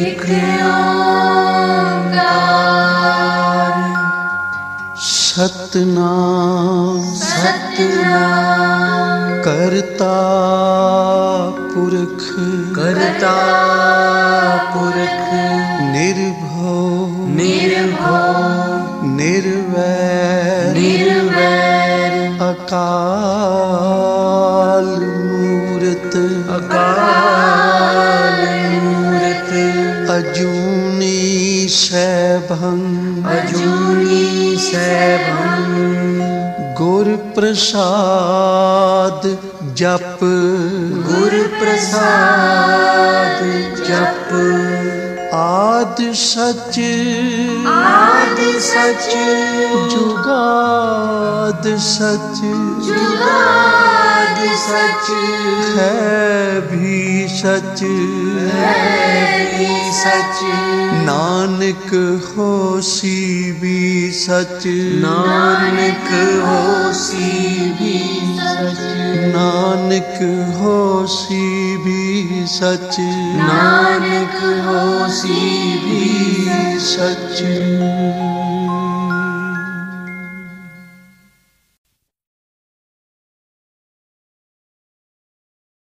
एक ओंकार सतनाम सतनाम करता पुरख निर्भव निर्वैर अकाल मूरत अजूनी सैभं गुर प्रसाद जप आद सच जुगाद सच है भी सच नानक होसी भी सच नानक होसी भी सच।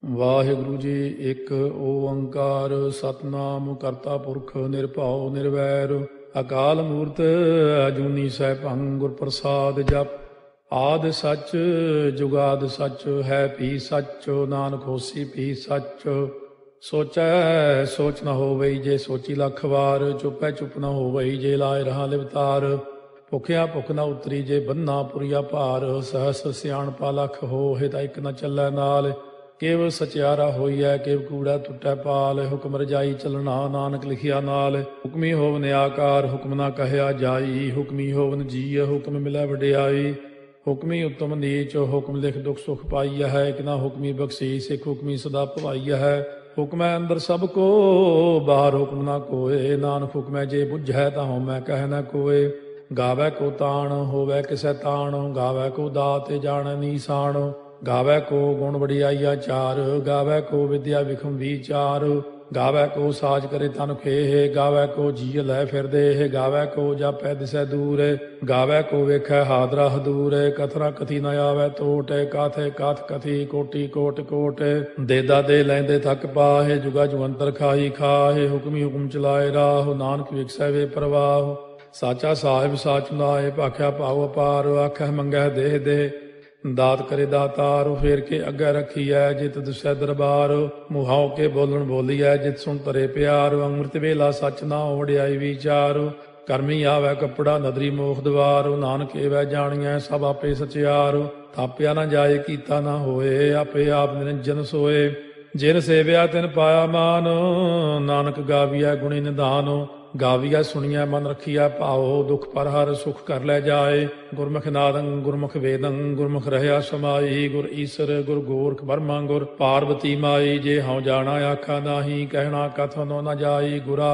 ਵਾਹਿਗੁਰੂ ਜੀ। ਇੱਕ ਓੰਕਾਰ ਸਤਨਾਮ ਕਰਤਾ ਪੁਰਖ ਨਿਰਭਉ ਨਿਰਵੈਰ ਅਕਾਲ ਮੂਰਤ ਅਜੂਨੀ ਸੈਭੰ ਗੁਰ ਪ੍ਰਸਾਦ ਜਪ ਆਦਿ ਸੱਚ ਜੁਗਾਦ ਸੱਚ ਹੈ ਭੀ ਸੱਚ ਨਾਨਕ ਹੋਸੀ ਭੀ ਸੱਚ ਸੋਚੈ ਸੋਚ ਨ ਹੋਵਈ ਜੇ ਸੋਚੀ ਲੱਖ ਵਾਰ ਚੁੱਪੈ ਚੁੱਪ ਨ ਹੋਵਈ ਜੇ ਲਾਇ ਰਹਾ ਲਿਵਤਾਰ ਭੁਖਿਆ ਭੁਖ ਨ ਉਤਰੀ ਜੇ ਬੰਨਾ ਪੁਰੀਆ ਭਾਰ ਸਹਸ ਸਿਆਣਪਾ ਲੱਖ ਹੋਏ ਤਾਂ ਇੱਕ ਨ ਚੱਲੈ ਨਾਲ ਕੇਵ ਸਚਿਆਰਾ ਹੋਈਐ ਕੇਵ ਕੂੜਾ ਟੁੱਟੈ ਪਾਲ ਹੁਕਮ ਰਜਾਈ ਚੱਲਣਾ ਨਾਨਕ ਲਿਖਿਆ ਨਾਲ ਹੁਕਮੀ ਹੋਵਨ ਆਕਾਰ ਹੁਕਮ ਨਾ ਕਹਿਆ ਜਾਈ ਹੁਕਮੀ ਹੋਵਨ ਜੀਅ ਹੁਕਮ ਮਿਲੈ ਵਡਿਆਈ ਹੁਕਮੀ ਉੱਤਮ ਨੀਚ ਹੁਕਮ ਲਿਖ ਦੁਖ ਸੁਖ ਪਾਈਆ ਹੈ ਇੱਕ ਨਾ ਹੁਕਮੀ ਬਖਸ਼ੀਸ ਇੱਕ ਹੁਕਮੀ ਸਦਾ ਭਵਾਈਆ ਹੈ ਹੁਕਮੈ ਅੰਦਰ ਸਭ ਕੋ ਬਾਹਰ ਹੁਕਮ ਨਾ ਕੋਏ ਨਾਨਕ ਹੁਕਮੈ ਜੇ ਬੁੱਝੈ ਤਾਂ ਹਉਮੈ ਕਹਿ ਨਾ ਕੋਏ ਗਾਵੈ ਕੋ ਤਾਣ ਹੋਵੈ ਕਿਸੈ ਤਾਣ ਗਾਵੈ ਕੋ ਦਾਤ ਜਾਣੈ ਨੀਸਾਨ ਗਾਵੈ ਕੋ ਗੁਣ ਵਡਿਆਈਆ ਚਾਰ ਗਾਵੈ ਕੋ ਵਿਦਿਆ ਵਿਖਮ ਵਿਚਾਰ ਗਾਵੈ ਕੋ ਸਾਜ ਕਰੇ ਤਨ ਖੇਹ ਗਾਵੈ ਕੋ ਜੀ ਲੈ ਫਿਰਦੇ ਗਾਵੈ ਕੋ ਜਾਪੈ ਦਿਸੈ ਦੂਰ ਗਾਵੈ ਕੋ ਵੇਖੈ ਹਾਦਰਾ ਹਦੂਰ ਕਥਨਾ ਕਥੀ ਨ ਆਵੈ ਟੋਟ ਕਾਥੇ ਕਾਥ ਕਥੀ ਕੋਟੀ ਕੋਟ ਕੋਟ ਦੇਦਾ ਦੇ ਲੈਂਦੇ ਥੱਕ ਪਾਹੇ ਜੁਗਾ ਜੁਗੰਤਰ ਖਾਹੀ ਖਾਹੇ ਹੁਕਮੀ ਹੁਕਮ ਚਲਾਏ ਰਾਹ ਨਾਨਕ ਵਿਖਸੈ ਵੇ ਪ੍ਰਵਾਹ ਸਾਚਾ ਸਾਹਿਬ ਸਾਚ ਨਾਏ ਭਾਖਿਆ ਭਾਉ ਅਪਾਰ ਆਖੈ ਮੰਗੈ ਦੇਹ ਦੇ ਦਾਤ ਕਰੇ ਦਾਤਾਰ ਫੇਰ ਕੇ ਅੱਗੇ ਰੱਖੀਐ ਜਿਤ ਦੁਸੈ ਦਰਬਾਰ ਮੁਹਾਉ ਕੇ ਬੋਲਣ ਬੋਲੀਐ ਜਿਤ ਸੁਣ ਤਰੇ ਪਿਆਰ ਅੰਮ੍ਰਿਤ ਵੇਲਾ ਸੱਚ ਨਾ ਵਡਿਆਈ ਵਿਚਾਰ ਕਰਮੀ ਆਵੈ ਕੱਪੜਾ ਨਦਰੀ ਮੋਖ ਦਵਾਰ ਨਾਨਕ ਏਵੈ ਜਾਣੀਐ ਸਭ ਆਪੇ ਸਚਿਆਰ ਥਾਪਿਆ ਨਾ ਜਾਏ ਕੀਤਾ ਨਾ ਹੋਏ ਆਪੇ ਆਪ ਨਿਰੰਜਨ ਸੋਏ ਜਿਨ ਸੇਵਿਆ ਤਿਨ ਪਾਇਆ ਮਾਨ ਨਾਨਕ ਗਾਵੀਐ ਗੁਣੀ ਨਿਧਾਨ ਗਾਵੀਆ ਸੁਣੀਐ ਮਨ ਰੱਖੀਐ ਭਾਉ ਦੁਖ ਪਰ ਹਰ ਸੁਖ ਕਰ ਲੈ ਜਾਏ ਗੁਰਮੁਖ ਨਾਦੰ ਗੁਰਮੁਖ ਵੇਦੰ ਗੁਰਮੁਖ ਰਹਿਆ ਸਮਾਈ ਗੁਰ ਈਸਰ ਗੁਰ ਗੋਰਖ ਬਰਮਾ ਗੁਰ ਪਾਰਵਤੀ ਮਾਈ ਜੇ ਹਉ ਜਾਣਾ ਆਖਾ ਨਾਹੀ ਕਹਿਣਾ ਕਥਨੋ ਨ ਜਾਈ ਗੁਰਾ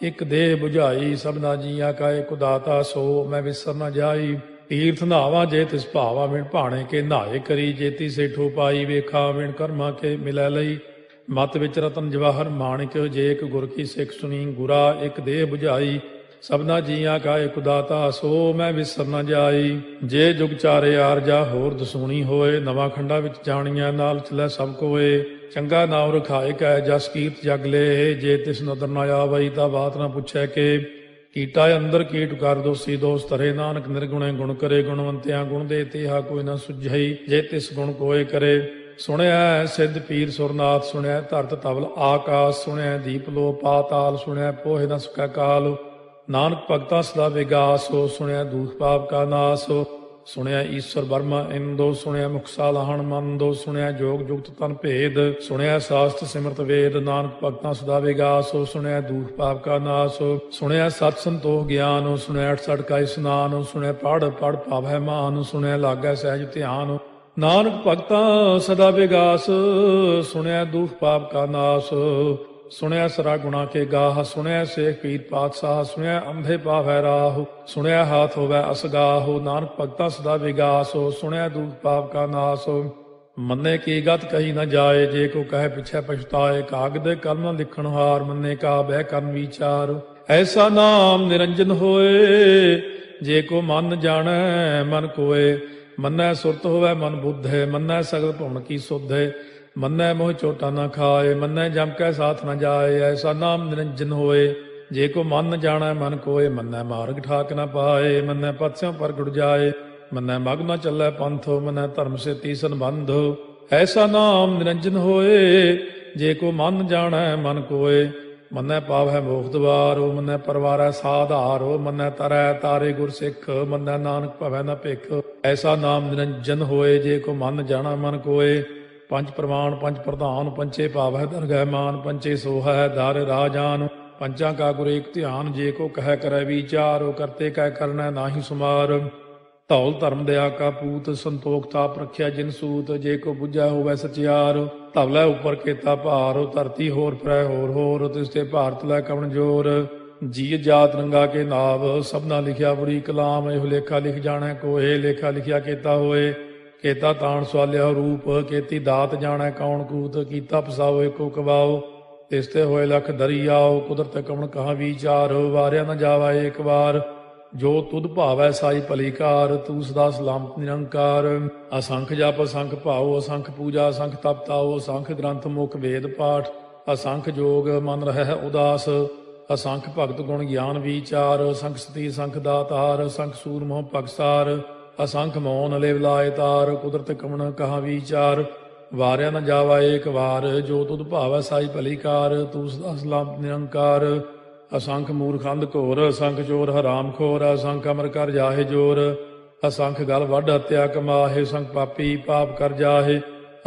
ਇੱਕ ਦੇਹ 부ਝਾਈ ਸਭਨਾ ਜੀਆਂ ਕਾ ਏਕ ਦਾਤਾ ਸੋ ਮੈਂ ਵਿਸਰ ਨ ਜਾਈ ਤੀਰਥ ਨਾਵਾਂ ਜੇ ਤਿਸ ਭਾਵਾ ਵਿਣ ਭਾਣੇ ਕੇ ਨਹਾਏ ਕਰੀ ਜੇਤੀ ਸੇਠੋ ਪਾਈ ਵੇਖਾ ਵਿਣ ਕਰਮਾ ਕੇ ਮਿਲੈ ਲਈ ਮਤ ਵਿੱਚ ਰਤਨ ਜਵਾਹਰ ਮਾਣਿਕ ਜੇ ਇੱਕ ਗੁਰ ਕੀ ਸਿੱਖ ਸੁਣੀ ਗੁਰਾ ਇੱਕ ਦੇਹ 부ਝਾਈ ਸਭਨਾ ਜੀਆਂ ਕਾ ਏਕ ਦਾਤਾ ਸੋ ਮੈਂ ਵਿਸਰ ਨ ਜਾਈ ਜੇ ਜੁਗ ਚਾਰੇ ਆਰਜਾ ਹੋਰ ਦਸੂਣੀ ਹੋਏ ਨਵਾਂ ਖੰਡਾ ਵਿੱਚ ਜਾਣੀਆਂ ਨਾਲ ਚਲੈ ਸਭ ਕੋਏ ਚੰਗਾ ਨਾਮ ਰਖਾਏ ਕੈ ਜਸ ਕੀਰਤ ਜਗ ਲੇ ਜੇ ਤਿਸ ਨਦਰ ਨ ਆਵਈ ਤਾਂ ਬਾਤ ਨਾ ਪੁੱਛੈ ਕੇ ਕੀਟਾ ਅੰਦਰ ਕੀਟ ਕਰ ਦੋਸੀ ਦੋਸ ਤਰੇ ਨਾਨਕ ਨਿਰਗੁਣੇ ਗੁਣ ਕਰੇ ਗੁਣਵੰਤਿਆਂ ਗੁਣ ਦੇ ਤੇਹਾ ਕੋਈ ਨਾ ਸੁਝਈ ਜੇ ਤਿਸ ਗੁਣ ਕੋਏ ਕਰੇ ਸੁਣਿਆ ਸਿੱਧ ਪੀਰ ਸੁਰਨਾਥ ਸੁਣਿਆ ਧਰਤ ਤਵਲ ਆਕਾਸ਼ ਸੁਣਿਆ ਦੀਪ ਲੋ ਪਾਤਾਲ ਸੁਣਿਆ ਪੋਹਿ ਨ ਸਕੈ ਕਾਲ ਨਾਨਕ ਭਗਤਾ ਸਦਾ ਵਿਗਾਸੋ ਸੁਣਿਆ ਦੂਖ ਪਾਪ ਕਾ ਨਾਸੋ ਸੁਣਿਆ ਈਸ਼ਵਰ ਬਰਮਾ ਇੰਦੋ ਸੁਣਿਆ ਮੁਖਸਾ ਲਾਹਣ ਮੰਦੋ ਸੁਣਿਆ ਜੋਗ ਜੁਗਤ ਤਨ ਭੇਦ ਸੁਣਿਆ ਸਾਸਤ ਸਿਮਰਤ ਵੇਦ ਨਾਨਕ ਭਗਤਾ ਸਦਾ ਵਿਗਾਸੋ ਸੁਣਿਆ ਦੂਖ ਪਾਪ ਕਾ ਨਾਸੋ ਸੁਣਿਆ ਸਤ ਸੰਤੋਖ ਗਿਆਨ ਸੁਣਿਆ 68 ਕਾ ਇਸਨਾਨ ਸੁਣਿਆ ਪੜ ਪੜ ਪਾਵੈ ਮਾਨ ਸੁਣਿਆ ਲਾਗੈ ਸਹਿਜ ਧਿਆਨ ਨਾਨਕ ਭਗਤਾ ਸਦਾ ਵਿਗਾਸ ਸੁਣਿਆ ਦੁਖ ਪਾਪ ਕਾ ਨਾਸ ਸੁਣਿਆ ਸਰਾ ਗੁਣਾ ਕੇ ਗਾਹ ਸੁਣਿਆ ਸੇਖ ਪੀਰ ਪਾਤਸ਼ਾਹ ਸੁਣਿਆ ਅੰਧੇ ਪਾਵੈ ਰਾਹ ਸੁਣਿਆ ਹਾਥ ਹੋਵੈ ਅਸਗਾਹ ਨਾਨਕ ਭਗਤਾ ਸਦਾ ਵਿਗਾਸ ਸੁਣਿਆ ਦੁਖ ਪਾਪ ਕਾ ਨਾਸ ਮੰਨੇ ਕੀ ਗਤ ਕਹੀ ਨ ਜਾਏ, ਜੇ ਕੋ ਕਹੇ ਪਿਛੈ ਪਛਤਾਏ। ਕਾਗਦ ਕਲਮ ਨ ਲਿਖਣ ਹਾਰ, ਮੰਨੇ ਕਾ ਬਹਿ ਕਰਨ ਵਿਚਾਰ। ਐਸਾ ਨਾਮ ਨਿਰੰਜਨ ਹੋਏ, ਜੇ ਕੋ ਮਨ ਜਾਣੈ ਮਨ ਕੋਏ। ਮੰਨੈ ਸੁਰਤ ਹੋਵੈ ਮਨ ਬੁੱਧੇ, ਮੰਨੈ ਸਗਲ ਭਵਨ ਕੀ ਸੁਧੇ। ਮੰਨੈ ਮੋਹ ਚੋਟਾ ਨ ਖਾਏ, ਮੰਨੈ ਜਮ ਕੈ ਸਾਥ ਨ ਜਾਏ। ਐਸਾ ਨਾਮ ਨਿਰੰਜਨ ਹੋਏ, ਜੇ ਕੋ ਮਨ ਜਾਣੈ ਮਨ ਕੋਏ। ਮੰਨੈ ਮਾਰਗ ਠਾਕ ਨ ਪਾਏ, ਮੰਨੈ ਪਥ ਸਿਉ ਪ੍ਰਗਟ ਜਾਏ। ਮੰਨੈ ਮਗ ਨ ਚੱਲੈ ਪੰਥ, ਮੰਨੈ ਧਰਮ ਸੇ ਤੀਸਨ ਬੰਧ। ਐਸਾ ਨਾਮ ਨਿਰੰਜਨ ਹੋਏ, ਜੇ ਕੋ ਮਨ ਜਾਣੈ ਮਨ ਕੋਏ। ਮੰਨੈ ਪਾਵੈ ਮੋਖ ਦੁਆਰੋ, ਮੰਨੈ ਪਰਵਾਰੈ ਸਾਧਾਰੋ। ਮੰਨੈ ਤਰੈ ਤਾਰੇ ਗੁਰ ਸਿੱਖ, ਮੰਨੈ ਨਾਨਕ ਭਵੈ ਨ ਭਿਖ। ਐਸਾ ਨਾਮ ਨਿਰੰਜਨ ਹੋਏ, ਜੇ ਕੋ ਮਨ ਜਾਣੈ ਮਨ ਕੋਏ। ਪੰਜ ਪ੍ਰਮਾਣ ਪੰਜ ਪ੍ਰਧਾਨ, ਪੰਚੇ ਭਾਵੈ ਦਰਗਹਿ ਮਾਨ। ਪੰਚੇ ਸੋਹੈ ਦਰ ਰਾਜਾਨ, ਪੰਚਾਂ ਕਾ ਗੁਰ ਏਕ ਧਿਆਨ। ਜੇ ਕੋ ਕਹਿ ਕਰੈ ਵਿਚਾਰ, ਕਰਤੇ ਕਹਿ ਕਰਨੈ ਨਾਹੀ ਸੁਮਾਰ। ਧੌਲ ਧਰਮ ਦਇਆ ਕਾ ਪੂਤ, ਸੰਤੋਖ ਤਾਪ ਰਖਿਆ ਜਿਨ ਸੂਤ। ਜੇ ਕੋ ਬੁੱਝੈ ਹੋਵੈ ਸਚਿਆਰ, ਧਵਲੇ ਉਪਰ ਕੇਤਾ ਭਾਰ। ਧਰਤੀ ਹੋਰ ਫਿਰੈ ਹੋਰ ਹੋਰ, ਤਿਸ ਤੇ ਭਾਰਤ ਲੈ ਕਵਣ ਜੋਰ। ਜੀ ਜਾਤ ਰੰਗਾ ਕੇ ਨਾਵ, ਸਭਨਾ ਲਿਖਿਆ ਬੁਰੀ ਕਲਾਮ। ਇਹੋ ਲੇਖਾ ਲਿਖ ਜਾਣੈ ਕੋਏ, ਲੇਖਾ ਲਿਖਿਆ ਕੇਤਾ ਹੋਏ। ਕੇਤਾ ਤਾਣ ਸਵਾਲਿਆ ਰੂਪ, ਕੇਤੀ ਦਾਤ ਜਾਣੈ ਕੌਣ ਕੂਤ। ਕੀਤਾ ਪਸਾਓ ਏਕੋ ਕਵਾਓ, ਤਿਸ ਤੇ ਹੋਏ ਲਖ ਦਰਿਆਓ। ਕੁਦਰਤ ਕਵਣ ਕਹਾ ਵਿਚਾਰ, ਵਾਰਿਆ ਨ ਜਾਵਾ ਏਕ ਵਾਰ। ਜੋ ਤੁਧ ਭਾਵੈ ਸਾਈ ਭਲੀ ਕਾਰ, ਤੂੰ ਸਦਾ ਸਲਾਮਤ ਨਿਰੰਕਾਰ। ਅਸੰਖ ਜਪ ਅਸੰਖ ਭਾਉ, ਅਸੰਖ ਪੂਜਾ ਅਸੰਖ ਤਪ ਤਾਉ। ਅਸੰਖ ਗ੍ਰੰਥ ਮੁਖ ਵੇਦ ਪਾਠ, ਅਸੰਖ ਜੋਗ ਮਨ ਰਹਿ ਉਦਾਸ। ਅਸੰਖ ਭਗਤ ਗੁਣ ਗਿਆਨ ਵਿਚਾਰ, ਅਸੰਖ ਸਤੀ ਅਸੰਖ ਦਾਤਾਰ। ਅਸੰਖ ਸੂਰ ਮੋਹ ਭਗਸਾਰ, ਅਸੰਖ ਮੋਨ ਲਿਵ ਲਾਏ ਤਾਰ। ਕੁਦਰਤ ਕਵਣ ਕਹਾ ਵਿਚਾਰ, ਵਾਰਿਆ ਨ ਜਾਵਾ ਏਕ ਵਾਰ। ਜੋ ਤੁਧ ਭਾਵੈ ਸਾਈ ਭਲੀ ਕਾਰ, ਤੂੰ ਸਦਾ ਸਲਾਮਤ ਨਿਰੰਕਾਰ। ਅਸੰਖ ਮੂਰਖੰਦ ਘੋਰ, ਅਸੰਖ ਚੋਰ ਹਰਾਮ ਖੋਰ। ਅਸੰਖ ਅਮਰ ਕਰ ਜਾਹੇ ਜੋਰ, ਅਸੰਖ ਗਲ ਵੱਢ ਹੱਤਿਆ ਕਮਾਹੇ। ਅਸੰਖ ਪਾਪੀ ਪਾਪ ਕਰ ਜਾਹੇ,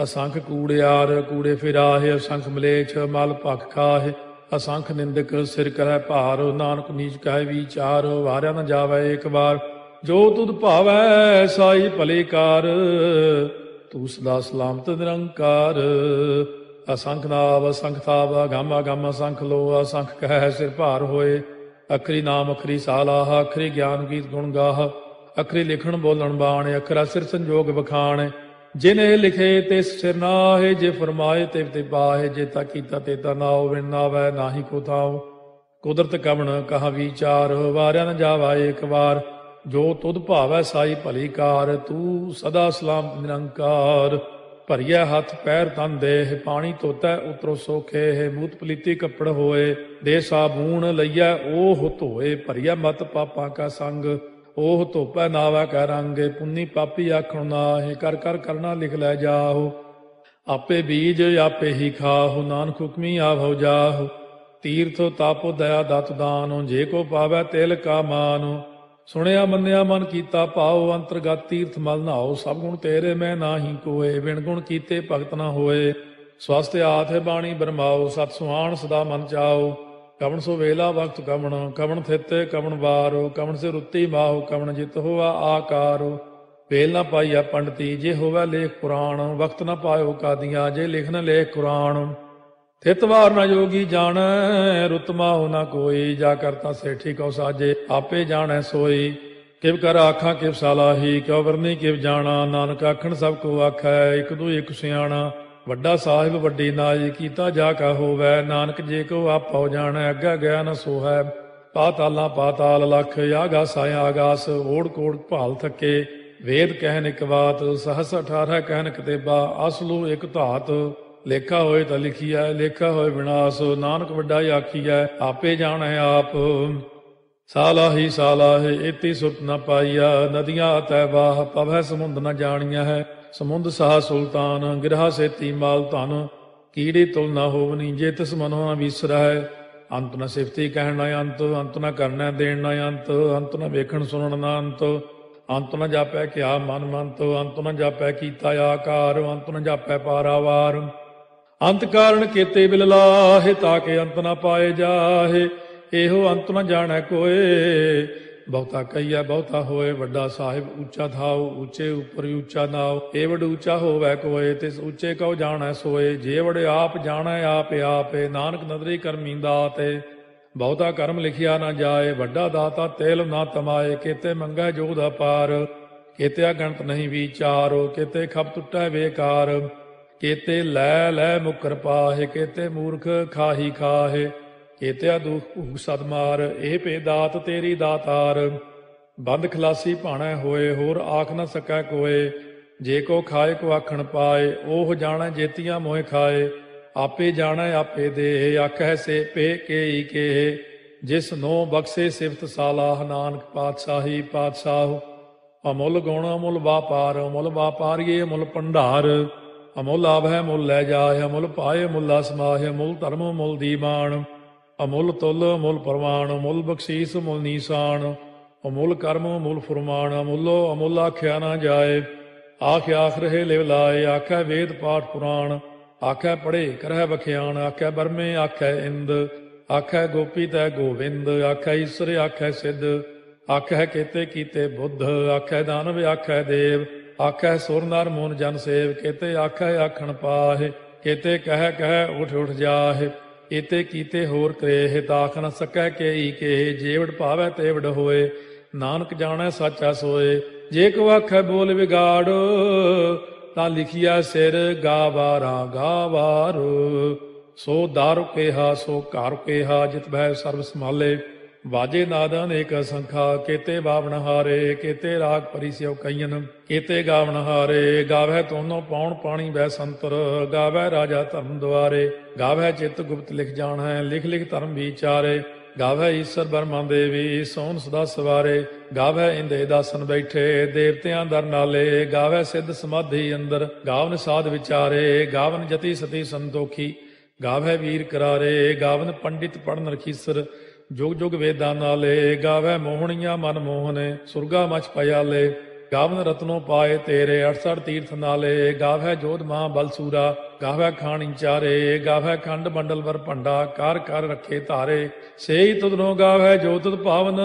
ਅਸੰਖ ਕੂੜਿਆਰ ਕੂੜੇ ਫਿਰਾਹੇ। ਅਸੰਖ ਮਲੇਛ ਮਲ ਭਖ ਖਾਹੇ, ਅਸੰਖ ਨਿੰਦਕ ਸਿਰ ਕਰੈ ਭਾਰ। ਨਾਨਕ ਨੀਚ ਕਹੈ ਵਿਚਾਰ, ਵਾਰਿਆ ਨ ਜਾਵੈ ਏਕ ਵਾਰ। ਜੋ ਤੁਧ ਭਾਵੈ ਸਾਈ ਭਲੀ ਕਾਰ, ਤੂੰ ਸਦਾ ਸਲਾਮਤ ਨਿਰੰਕਾਰ। ਅਸੰਖ ਨਾਵ ਅਸੰਖ ਥਾਵ, ਅਗੰਮ ਅਗੰਮ ਅਸੰਖ ਲੋ। ਅਸੰਖ ਕਹਿ ਸਿਰ ਭਾਰ ਹੋਏ, ਅਖਰੀ ਨਾਮ ਅਖਰੀ ਸਾਲਾਹ। ਅਖਰੀ ਗਿਆਨ ਗੀਤ ਗੁਣ ਗਾਹ, ਅਖਰੀ ਲਿਖਣ ਬੋਲਣ ਬਾਣ। ਅਖਰਾ ਸਿਰ ਸੰਜੋਗ ਬਖਾਣ, ਜਿਨੇ ਲਿਖੇ ਤਿਸ ਸਿਰ ਨਾਹੇ। ਜੇ ਫਰਮਾਏ ਤਿਵ ਤੇ ਪਾਹੇ, ਜੇਤਾ ਕੀਤਾ ਤੇਤਾ ਨਾਉ। ਵਿਣ ਨਾਵੈ ਨਾਹੀ ਕੋ ਥਾਉ, ਕੁਦਰਤ ਕਵਣ ਕਹਾ ਵਿਚਾਰ। ਵਾਰਿਆ ਨ ਜਾਵਾ ਏਕ ਵਾਰ, ਜੋ ਤੁਧ ਭਾਵੈ ਸਾਈ ਭਲੀ ਕਾਰ। ਤੂੰ ਸਦਾ ਸਲਾਮਤ ਨਿਰੰਕਾਰ। ਭਰੀਐ ਹੱਥ ਪੈਰ ਤਨ ਦੇਹ, ਪਾਣੀ ਧੋਤੈ ਉਤਰੋ ਸੋਖੇ। ਮੂਤ ਪਲੀਤੀ ਕੱਪੜ ਹੋਏ, ਦੇ ਸਾਬੂਣ ਲਈਐ ਓਹ ਧੋਏ। ਭਰੀਐ ਮਤ ਪਾਪਾਂ ਕਾ ਸੰਗ, ਓਹ ਧੋਪੈ ਨਾਵੈ ਕੈ ਰੰਗ। ਪੁੰਨੀ ਪਾਪੀ ਆਖਣ ਨਾਹੇ, ਕਰ ਕਰ ਕਰਨਾ ਲਿਖ ਲੈ ਜਾਹੋ। ਆਪੇ ਬੀਜ ਆਪੇ ਹੀ ਖਾਹੋ, ਨਾਨਕ ਹੁਕਮੀ ਆਵੋ ਜਾਹੋ। ਤੀਰਥ ਤਪ ਦਇਆ ਦਤ ਦਾਨ, ਜੇ ਕੋ ਪਾਵੈ ਤਿਲ ਕਾ ਮਾਨ। ਸੁਣਿਆ ਮੰਨਿਆ ਮਨ ਕੀਤਾ ਭਾਉ, ਅੰਤਰਗਤ ਤੀਰਥ ਮਲ ਨਹਾਉ। ਸਭ ਗੁਣ ਤੇਰੇ ਮੈਂ ਨਾਹੀ ਕੋਏ, ਬਿਨ ਗੁਣ ਕੀਤੇ ਭਗਤ ਨਾ ਹੋਏ। ਸਵਸਤ ਆਥ ਬਾਣੀ ਬਰਮਾਓ, ਸਤ ਸੁਹਾਣ ਸਦਾ ਮਨ ਚਾਓ। ਕਵਣ ਸੋ ਵੇਲਾ ਵਕਤ ਕਵਣ, ਕਵਣ ਥਿਤ ਕਵਣ ਵਾਰੋ। ਕਵਣ ਸੇ ਰੁੱਤੀ ਮਾਹੋ, ਕਵਣ ਜਿਤ ਹੋਵਾ ਆਕਾਰੋ। ਵੇਲ ਨਾ ਪਾਈਆ ਪੰਡਤੀ, ਜੇ ਹੋਵੈ ਲੇਖ ਪੁਰਾਣ। ਵਕਤ ਨਾ ਪਾਇਓ ਕਾਦੀਆਂ, ਜੇ ਲਿਖਨ ਲੇਖ ਕੁਰਾਨ। ਥਿਤ ਵਾਰ ਨਾ ਜੋਗੀ ਜਾਣੈ, ਰੁੱਤ ਮਾਹੁ ਨਾ ਕੋਈ। ਜਾ ਕਰਤਾ ਸੇਠੀ ਕਉ ਸਾਜੇ, ਆਪੇ ਜਾਣੈ ਸੋਈ। ਕਿਵ ਕਰ ਆਖਾਂ ਕਿਵ ਸਾਲਾਹੀ, ਕਿਉ ਵਰਨੀ ਕਿਵ ਜਾਣਾ। ਨਾਨਕ ਆਖਣ ਸਭ ਕੋ ਆਖੈ, ਇਕ ਦੂ ਇਕ ਸਿਆਣਾ। ਵੱਡਾ ਸਾਹਿਬ ਵੱਡੀ ਨਾਈ, ਕੀਤਾ ਜਾ ਕਾ ਹੋਵੈ। ਨਾਨਕ ਜੇ ਕੋ ਆਪੋ ਜਾਣੈ, ਅੱਗਾ ਗਿਆ ਨ ਸੋਹੈ। ਪਾਤਾਲਾਂ ਪਾਤਾਲ ਲਖ, ਆਗਾਸਾਂ ਆਗਾਸ। ਓੜ ਕੋੜ ਭਾਲ ਥੱਕੇ, ਵੇਦ ਕਹਿਨ ਇਕ ਬਾਤ। ਸਹਸ 18 ਕਹਿਨ ਕਤੇਬਾ, ਅਸਲੂ ਇਕ ਧਾਤ। ਲੇਖਾ ਹੋਏ ਤਾਂ ਲਿਖੀਐ, ਲੇਖਾ ਹੋਏ ਵਿਨਾਸ਼। ਨਾਨਕ ਵੱਡਾ ਆਖੀਐ, ਆਪੇ ਜਾਣੈ ਆਪ। ਸਾਲਾਹੀ ਸਾਲਾਹੇ ਏਤੀ ਸੁਰਤ ਨ ਪਾਈਆ। ਨਦੀਆਂ ਅਤੈ ਵਾਹ, ਪਵੈ ਸਮੁੰਦ ਨ ਜਾਣੀਐ ਹੈ। ਸਮੁੰਦ ਸਾਹ ਸੁਲਤਾਨ, ਗਿਰਹਾ ਸੇਤੀ ਮਾਲ ਧਨ। ਕੀੜੀ ਤੁਲ ਨ ਹੋਵਨੀ, ਜੇ ਤਿਸ ਮਨੋ ਨ ਵਿਸਰੈ। ਅੰਤ ਨ ਸਿਫਤੀ ਕਹਿਣ ਨ ਅੰਤ, ਅੰਤ ਨ ਕਰਨੈ ਦੇਣ ਨ ਅੰਤ। ਅੰਤ ਨ ਵੇਖਣ ਸੁਣਨ ਨ ਅੰਤ, ਅੰਤ ਨ ਜਾਪੈ ਕਿਆ ਮਨ ਮੰਤ। ਅੰਤ ਨ ਜਾਪੈ ਕੀਤਾ ਆਕਾਰ, ਅੰਤ ਨ ਜਾਪੈ ਪਾਰਾਵਾਰ। ਅੰਤ ਕਾਰਨ ਕੀਤੇ ਬਿਲ ਲਾਹੇ, ਤਾਕੇ ਅੰਤ ਨ ਪਾਏ ਜਾਹੇ। ਇਹੋ ਅੰਤ ਨ ਜਾਣੈ ਕੋਏ, ਬਹੁਤਾ ਕਹੀਐ ਬਹੁਤਾ ਹੋਏ। ਵੱਡਾ ਸਾਹਿਬ ਉੱਚਾ ਥਾਉ, ਉੱਚੇ ਉੱਪਰ ਉੱਚਾ ਨਾਉ। ਏ ਵਡ ਉੱਚਾ ਹੋਵੈ ਕੋਏ, ਤਿਸ ਉੱਚੇ ਕਉ ਜਾਣੈ ਸੋਏ। ਜੇ ਵਡ ਆਪ ਜਾਣੈ ਆਪੇ ਆਪੇ, ਨਾਨਕ ਨਦਰੀ ਕਰਮੀ ਦਾਤੇ। ਬਹੁਤਾ ਕਰਮ ਲਿਖਿਆ ਨਾ ਜਾਏ, ਵੱਡਾ ਦਾਤਾ ਤੇਲ ਨਾ ਤਮਾਏ। ਕੀਤੇ ਮੰਗੈ ਜੋਧ ਅਪਾਰ, केते अगणत नहीं विचार, केते खप टुटै बेकार, केते लै लै मुकर पाहे, केते मूर्ख खाही खाहे, केते दुख भूख सदमार, ए पे दात तेरी दातार। ਬੰਦ ਖਲਾਸੀ ਭਾਣੈ ਹੋਏ, ਹੋਰ ਆਖ ਨ ਸਕੈ ਕੋਏ, ਜੇ ਕੋ ਖਾਏ ਕੋ ਆਖਣ ਪਾਏ, ਉਹ ਜਾਣੈ ਜੇਤੀਆਂ ਮੋਹਿ ਖਾਏ, ਆਪੇ ਜਾਣੈ ਆਪੇ ਦੇ, ਆਖੈ ਸੇ ਪੇ ਕੇਈ ਕੇ, ਜਿਸ ਨੋ ਬਖਸ਼ੇ ਸਿਫਤ ਸਾਲਾਹ, ਨਾਨਕ ਪਾਤਸ਼ਾਹੀ ਪਾਤਸ਼ਾਹ। ਅਮੁੱਲ ਗੁਣ ਅਮੁੱਲ ਵਾਪਾਰ, ਅਮੁੱਲ ਵਾਪਾਰੀਏ ਅਮੁੱਲ ਭੰਡਾਰ, ਅਮੁੱਲ ਆਭੈ ਮੁੱਲ ਲੈ ਜਾਏ, ਅਮੁੱਲ ਪਾਏ ਮੁੱਲਾ ਸਮਾਹੇ, ਅਮੁੱਲ ਧਰਮ ਮੁੱਲ ਦੀਵਾਨ, ਅਮੁੱਲ ਤੁਲ ਅਮੁੱਲ ਪ੍ਰਵਾਨ, ਅਮੁੱਲ ਬਖਸ਼ੀਸ ਮੁੱਲ ਨੀਸਾਨ, ਅਮੁੱਲ ਕਰਮ ਅਮੁੱਲ ਫੁਰਮਾਨ, ਅਮੁੱਲੋ ਅਮੁੱਲ ਆਖਿਆ ਨਾ ਜਾਏ, ਆਖ ਆਖ ਰਹੇ ਲਿਵ ਲਾਏ, ਆਖੈ ਵੇਦ ਪਾਠ ਪੁਰਾਣ, ਆਖੈ ਪੜ੍ਹੇ ਕਰਹਿ ਬਖਿਆਣ, ਆਖੈ ਬਰਮੇ ਆਖੈ ਇੰਦ, ਆਖੈ ਗੋਪੀ ਤੈ ਗੋਵਿੰਦ, ਆਖੈ ਈਸਰ ਆਖੈ ਸਿੱਧ, ਆਖੈ ਕੇਤੇ ਕੀਤੇ ਬੁੱਧ, ਆਖੈ ਦਾਨਵ ਆਖੈ ਦੇਵ, ਆਖੈ ਸੁਰ ਨਰ ਮੂਨ ਜਨ ਸੇਵ, ਕੇਤੇ ਆਖੈ ਆਖਣ ਪਾਹੇ, ਕੇਤੇ ਕਹਿ ਕਹਿ ਉਠ ਉਠ ਜਾਹੇ, ਏਤੇ ਕੀਤੇ ਹੋਰ ਕਰੇਹ, ਤਾਖ ਨ ਸਕੈ ਕੇਈ ਕੇ, ਜੇਵੜ ਭਾਵੈ ਤੇਵੜ ਹੋਏ, ਨਾਨਕ ਜਾਣੈ ਸਾਚਾ ਸੋਏ। ਜੇ ਕੋ ਆਖੈ ਬੋਲ ਵਿਗਾੜ, ਤਾਂ ਲਿਖਿਆ ਸਿਰ ਗਾਵਾਰਾ ਗਾਵਾਰ, ਸੋ ਦਾਰੂ ਕੇਹਾ ਸੋ ਘਰ ਕੇਹਾ, ਜਿਤ ਭੈ ਸਰਬ ਸੰਭਾਲੇ, ਵਾਜੇ ਨਾਦ ਅਨੇਕ ਸੰਖਾ, ਕੇਤੇ ਬਾਵਣ ਹਾਰੇ, ਕੇਤੇ ਰਾਗ ਪਰਿਸਿਉ ਕਈਨ, ਕੇਤੇ ਗਾਵਣ ਹਾਰੇ, ਗਾਵੈ ਤੋਨੋ ਪਾਉਣ ਪਾਣੀ ਬੈ ਸੰਤਰ, ਗਾਵੈ ਰਾਜਾ ਧਰਮ ਦੁਆਰੇ, ਗਾਵੈ ਚਿਤ ਗੁਪਤ ਲਿਖ ਜਾਣੈ, ਲਿਖ ਲਿਖ ਧਰਮ ਵਿਚਾਰੇ, ਗਾਵੈ ਈਸਰ ਬਰਮਾ ਦੇਵੀ, ਸੋਨ ਸਦਾ ਸਵਾਰੇ, ਗਾਵੈ ਇੰਦੇ ਦਾਸਨ ਬੈਠੇ, ਦੇਵਤਿਆਂ ਦਰ ਨਾਲੇ, ਗਾਵੈ ਸਿੱਧ ਸਮਾਧੀ ਅੰਦਰ, ਗਾਵਨ ਸਾਧ ਵਿਚਾਰੇ, ਗਾਵਨ ਜਤੀ ਸਤੀ ਸੰਤੋਖੀ, ਗਾਵੈ ਵੀਰ ਕਰਾਰੇ, ਗਾਵਨ ਪੰਡਿਤ ਪੜਨ ਰਖੀਸਰ, ਜੁਗ ਜੁਗ ਵੇਦਾਂ ਨਾਲੇ, ਗਾਵੈ ਮੋਹਣੀਆਂ ਮਨ ਮੋਹਨੇ, ਸੁਰਗਾ ਮਚ ਪਿਆਲੇ, ਗਾਵਨ ਰਤਨੋ ਪਾਏ ਤੇਰੇ, 68 ਤੀਰਥ ਨਾਲੇ, ਗਾਵੈ ਜੋਧ ਮਹਾ ਬਲਸੂਰਾ, ਗਾਵੈ ਖਾਣੀ ਚਾਰੇ, ਗਾਵੈ ਖੰਡ ਮੰਡਲ ਵਰ ਭੰਡਾ, ਕਰ ਕਰ ਰੱਖੇ ਧਾਰੇ, ਸੇਈ ਤੁਧਨੋ ਗਾਵੈ ਜੋ ਤੁਧ ਭਾਵਨ,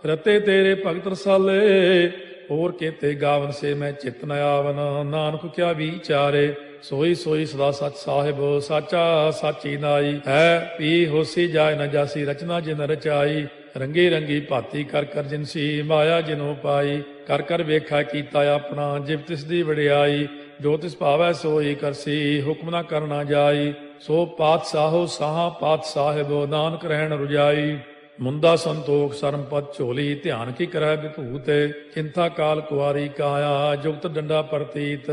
ਰਤੇ ਤੇਰੇ ਭਗਤ ਰਸਾਲੇ, ਹੋਰ ਕੇਤੇ ਗਾਵਨ ਸੇ ਮੈਂ ਚਿਤ ਨ ਆਵਨ, ਨਾਨਕ ਕਿਆ ਵਿਚਾਰੇ, ਸੋਈ ਸੋਈ ਸਦਾ ਸਚ ਸਾਹਿਬ, ਸਾਚਾ ਸਾਚੀ ਨਾਈ, ਹੈ ਪੀ ਹੋਸੀ ਜਾਏ ਨ ਜਾਸੀ, ਰਚਨਾ ਜਿਨ ਰਚਾਈ, ਰੰਗੀ ਰੰਗੀ ਭਾਤੀ ਕਰ ਕਰ ਜਿਨਸੀ, ਮਾਇਆ ਜਿਨੋ ਪਾਈ, ਕਰ ਕਰ ਵੇਖਾ ਕੀਤਾ ਆਪਣਾ, ਜਿਵ ਤਿਸ ਦੀ ਵਡਿਆਈ, ਜੋ ਤਿਸ ਭਾਵੈ ਸੋਈ ਕਰਸੀ, ਹੁਕਮ ਨਾ ਕਰਨਾ ਜਾਈ, ਸੋ ਪਾਤਸ਼ਾਹੋ ਸਾਹਾ ਪਾਤ ਸਾਹਿਬ, ਨਾਨਕ ਰਹਿਣ ਰੁਜਾਈ। ਮੁੰਦਾ ਸੰਤੋਖ ਸਰਮਪਦ ਝੋਲੀ, ਧਿਆਨ ਕੀ ਕਰੈ ਵਿਭੂਤ, ਚਿੰਤਾ ਕਾਲ ਕੁਆਰੀ ਕਾਇਆ, ਜੁਗਤ ਡੰਡਾ ਪ੍ਰਤੀਤ,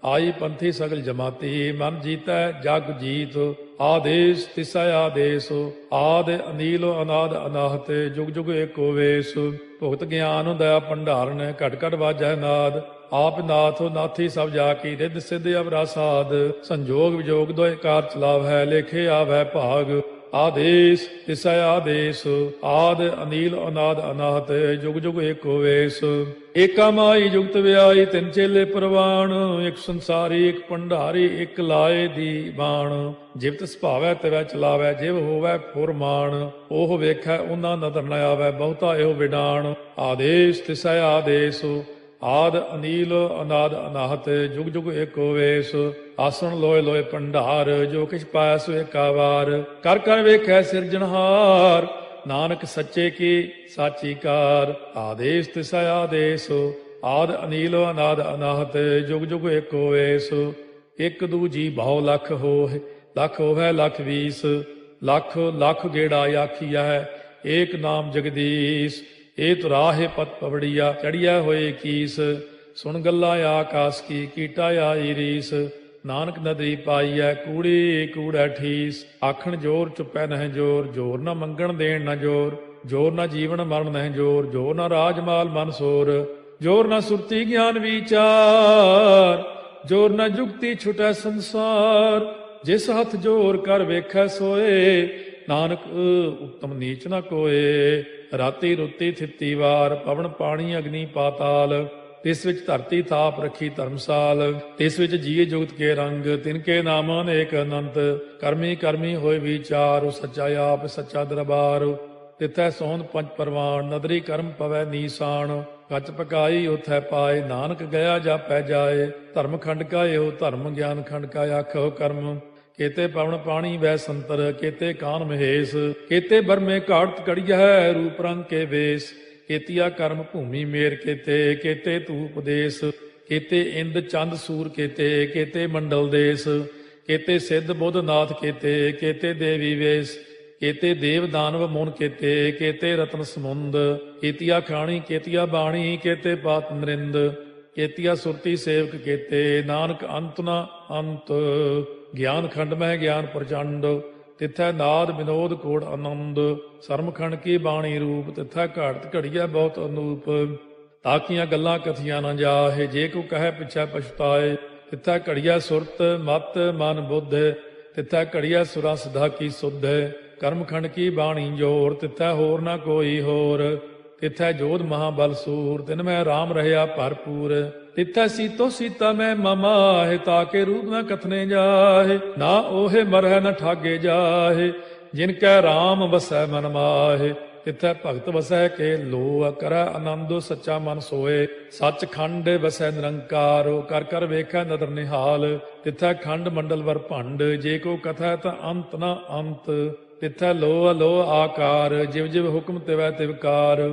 ਆਈ ਪੰਥੀ ਸਗਲ ਜਮਾਤੀ, ਮਨ ਜੀਤੈ ਜਗ ਜੀਤ, ਆਦੇਸ਼ ਤਿਸੈ ਆਦੇਸ਼, ਆਦ ਅਨੀਲ ਅਨਾਦ ਅਨਾਹਤ, ਜੁਗ ਜੁਗ ਏਕੋ ਵੇਸ, ਭੁਗਤ ਗਿਆਨ ਦਇਆ ਭੰਡਾਰਨ, ਘਟ ਘਟ ਵਾਜੈ ਨਾਦ, ਆਪ ਨਾਥ ਨਾਥੀ ਸਭ ਜਾ ਕੀ, ਰਿੱਧ ਸਿੱਧ ਅਵਰਾ ਸਾਧ, ਸੰਜੋਗ ਵਿਜੋਗ ਦੋਇ ਕਾਰ ਚਲਾਵੈ, ਲੇਖੇ ਆਵੈ ਭਾਗ, ਆਦੇਸ਼ ਤਿਸੈ ਆਦੇਸ਼, ਆਦ ਅਨੀਲ ਅਨਾਦ ਅਨਾਹਤ, ਜੁਗ ਜੁਗ ਏਕੋ ਵੇਸ, ਏਕਾ ਮਾਈ ਜੁਗਤ ਵਿਆਈ, ਤਿੰਨ ਚੇਲੇ ਪ੍ਰਵਾਨ, ਇੱਕ ਸੰਸਾਰੀ ਇੱਕ ਭੰਡਾਰੀ, ਇੱਕ ਲਾਏ ਦੀ ਬਾਣ, ਜਿਵ ਤਿਸ ਭਾਵੈ ਤਿਵੈ ਚਲਾਵੈ, ਜਿਵ ਹੋਵੈ ਫੁਰਮਾਨ, ਉਹ ਵੇਖੈ ਉਹਨਾਂ ਨਦਰ ਨ ਆਵੈ, ਬਹੁਤਾ ਇਹੋ ਵਿਡਾਣ, ਆਦੇਸ਼ ਤਿਸੈ ਆਦੇਸ਼, ਆਦ ਅਨੀਲ ਅਨਾਦ ਅਨਾਹਤ, ਜੁਗ ਜੁਗ ਏਕੋ ਵੇਸ, ਆਸਣ ਲੋਏ ਲੋਏ ਭੰਡਾਰ, ਜੋ ਕਿਛ ਪਾਇਆ ਸੋ ਏਕਾ ਵਾਰ, ਕਰ ਕਰ ਵੇਖੈ ਸਿਰਜਣਹਾਰ, ਨਾਨਕ ਸੱਚੇ ਕੀ ਸਾਚੀ ਕਾਰ, ਆਦੇਸ਼ ਤਿਸੈ ਆਦੇਸ਼, ਆਦ ਅਨੀਲ ਅਨਾਦ ਅਨਾਹਤ, ਜੁਗ ਜੁਗ ਏਕੋ ਵੇਸ, ਇੱਕ ਦੂਜੀ ਬਹੁ ਲੱਖ ਹੋਏ, ਲੱਖ ਹੋਵੇ ਲੱਖ 20, ਲੱਖ ਲੱਖ ਗੇੜਾ ਆਖੀਐ, ਏਕ ਨਾਮ ਜਗਦੀਸ਼, ਇਹ ਤੁਰਾਹੇ ਪਤ ਪਵੜੀਆ, ਚੜੀਆ ਹੋਏ ਕੀਸ, ਸੁਣ ਗੱਲਾਂ ਆਕਾਸ ਕੀ, ਕੀਟਾ ਆਈ ਰੀਸ, ਨਾਨਕ ਨਦਰੀ ਪਾਈਐ, ਕੂੜੀ ਕੂੜੈ ਠੀਸ, ਆਖਣ ਜੋਰ ਚੁੱਪੈ ਨਹਿ ਜੋਰ, ਜੋਰ ਨਾ ਮੰਗਣ ਦੇਣ ਨਾ ਜੋਰ, ਜੋਰ ਨਾ ਜੀਵਨ ਮਰਨ ਨਹਿ ਜੋਰ, ਜੋਰ ਨਾ ਰਾਜ ਮਾਲ ਮਨ ਸੋਰ, ਜੋਰ ਨਾ ਸੁਰਤੀ ਗਿਆਨ ਵਿਚਾਰ, ਜੋਰ ਨਾ ਜੁਗਤੀ ਛੁਟੈ ਸੰਸਾਰ, ਜਿਸ ਹੱਥ ਜੋਰ ਕਰ ਵੇਖੈ ਸੋਏ, ਨਾਨਕ ਉਤਮ ਨੀਚ ਨਾ ਕੋਏ, ਰਾਤੀ ਰੁੱਤੀ ਥਿੱਤੀ ਵਾਰ, ਪਵਨ ਪਾਣੀ ਅਗਨੀ ਪਾਤਾਲ, ਤਿਸ ਵਿੱਚ ਧਰਤੀ ਥਾਪ ਰੱਖੀ ਧਰਮਸਾਲ, ਤਿਸ ਵਿੱਚ ਜੀਏ ਜੁਗਤ ਕੇ ਰੰਗ, ਤਿਨ ਕੇ ਨਾਮ ਅਨੇਕ ਅਨੰਤ, ਕਰਮੀ ਕਰਮੀ ਹੋਏ ਵਿਚਾਰ, ਸੱਚਾ ਆਪ ਸੱਚਾ ਦਰਬਾਰ, ਤਿਥੈ ਸੋਹਣ ਪੰਜ ਪਰਵਾਨ, ਨਦਰੀ ਕਰਮ ਪਵੈ ਨੀਸਾਨ, ਕੱਚ ਪਕਾਈ ਉਥੈ ਪਾਏ, ਨਾਨਕ ਗਿਆ ਜਾਪੈ ਜਾਏ, ਧਰਮ ਖੰਡ ਕਾ ਇਹੋ ਧਰਮ, ਗਿਆਨ ਖੰਡ ਕਾ ਆਖੋ ਕਰਮ, ਕੇਤੇ ਪਵਨ ਪਾਣੀ ਵੈ ਸੰਤਰ, ਕੇਤੇ ਕਾਨ ਮਹੇਸ਼, ਕੇਤੇ ਬਰਮੇ ਘਾੜਤ ਕੜੀਐ, ਰੂਪ ਰੰਗ ਕੇ ਵੇਸ, केतिया कर्म भूमि मेर केते, केते तू उपदेश, केते इंद चंद सूर केते, केते मंडल देश, केते सिद्ध बुध नाथ केते, केते देवी वेश, केते देव दानव मुन केते, केते रत्न समुंद, केतिया खाणी केतिया बाणी, केते पात नरिंद, केतिया सुरती सेवक केते, नानक अंत न अंत, ज्ञान खंड में ज्ञान प्रचंड, तिथै नाद विनोद कोड़ आनंद, सरमखंड की बाणी रूप, तिथै घाट घड़िया बहुत अनूप, ताकियां गल्लां कथियां न जाहे, जे को कहे पिछै पछताए, तिथै घड़िया सुरत मत मन बुद्ध, तिथै घड़िया सुरा सिधा की सुध, कर्मखंड की बाणी जोर, तिथै होर न कोई होर, तिथै जोध महाबल सूर, तिन में राम रहया भरपूर, तिथै सीतो सीता में ममाहे, ताके रूप न कथने जाहे, ना ओहे मरह न ठागे जाहे, जिनकै राम वसै मन माहे, तिथै भगत वसै के लोह, करੈ आनंदो सच्चा मन सोए, सच खंड वसै निरंकार, कर कर वेखै नदर निहाल, तिथै खंड मंडल वर भंड, जे को कथै त अंत न अंत, तिथै लोह लोह आकार, जिव जिव हुक्म तिवै तिवकार,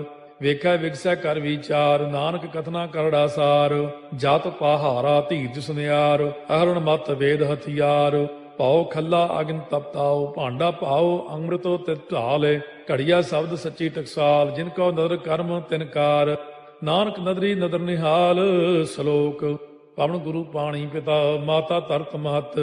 ਵੇਖੈ ਵਿਗਸੈ ਕਰ ਵਿਚਾਰ, ਨਾਨਕ ਕਥਨਾ ਕਰੜਾ ਸਾਰ, ਜਤ ਪਹਾਰਾ ਧੀਰਜ ਸੁਨਿਆਰ, ਅਹਰਣ ਮਤ ਵੇਦ ਹਥਿਆਰ, ਪਾਉ ਖੱਲਾ ਅਗਨ ਤਪਤਾਉ, ਭਾਂਡਾ ਪਾਉ ਅੰਮ੍ਰਿਤੋ ਤਿਤ ਢਾਲੇ, ਘੜੀਆ ਸ਼ਬਦ ਸੱਚੀ ਟਕਸਾਲ, ਜਿਨ ਕੋ ਨਦਰ ਕਰਮ ਤਿਨਕਾਰ, ਨਾਨਕ ਨਦਰੀ ਨਦਰ ਨਿਹਾਲ। ਸ਼ਲੋਕ ਪਵਨ ਗੁਰੂ ਪਾਣੀ ਪਿਤਾ, ਮਾਤਾ ਧਰਤ ਮਹਤ,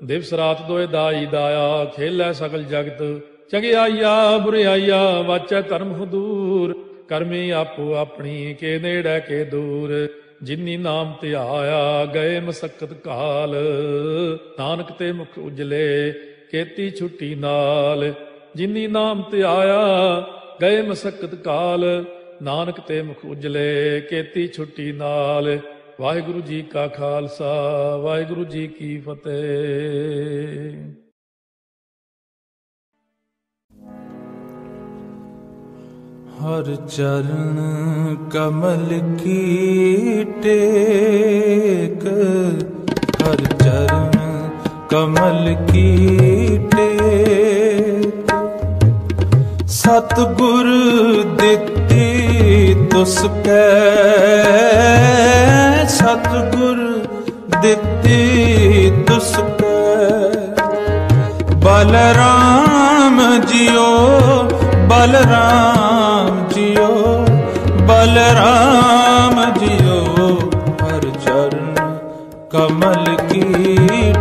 ਦਿਵਸ ਰਾਤ ਦੋਇ ਦਾਈ ਦਾਇਆ, ਖੇਲੈ ਸਗਲ ਜਗਤ, ਚੰਗਿਆਈਆ ਬੁਰਿਆਈਆ ਵਾਚੈ ਧਰਮ ਹਦੂਰ, ਕਰਮੀ ਆਪੋ ਆਪਣੀ ਕੇ ਨੇੜੇ ਕੇ ਦੂਰ, ਜਿਨੀ ਨਾਮ ਧਿਆਇਆ ਗਏ ਮਸਕਤ ਕਾਲ, ਨਾਨਕ ਤੇ ਮੁਖ ਉਜਲੇ ਕੀਤੀ ਛੁੱਟੀ ਨਾਲ, ਜਿਨੀ ਨਾਮ ਧਿਆਇਆ ਗਏ ਮਸਕਤ ਕਾਲ, ਨਾਨਕ ਤੇ ਮੁਖ ਉਜਲੇ ਕੀਤੀ ਛੁੱਟੀ ਨਾਲ। ਵਾਹਿਗੁਰੂ ਜੀ ਕਾ ਖਾਲਸਾ, ਵਾਹਿਗੁਰੂ ਜੀ ਕੀ ਫਤਿਹ। हर चरण कमल की टेक, हर चरण कमल की टेक, सतगुर दित्ती तुसकै, सतगुर दित्ती तुसकै, बलराम जियो बलराम जियो, बलराम जियो, हर चरण कमल की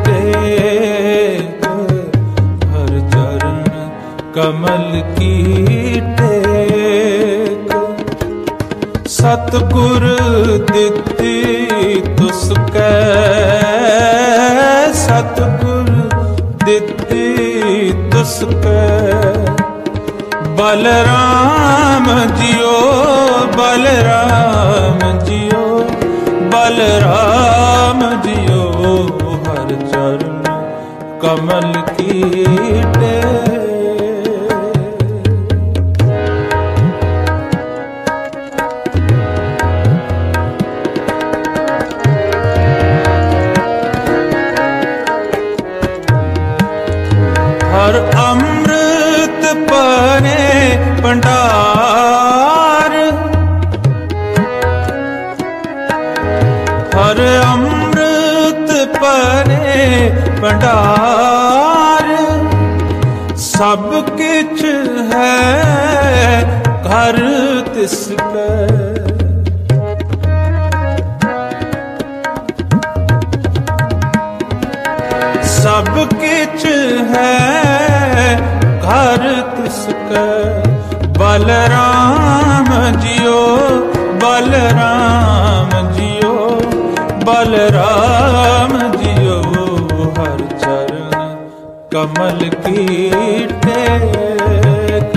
टेक, हर चरण कमल की टेक, सतगुर दित्ती तुसकै, सतगुर दित्ती तुसकै, बलराम जियो बलराम जियो, बलराम जियो, हर चरण कमल की टेक। हर अमृत परे भंडार, हर अमृत परे भंडार, सब किछ है घर तिसकै, सब किछ है घर तिसकै, बलराम जियो बलराम जियो, बलराम जियो, हर चरण कमल की टेक,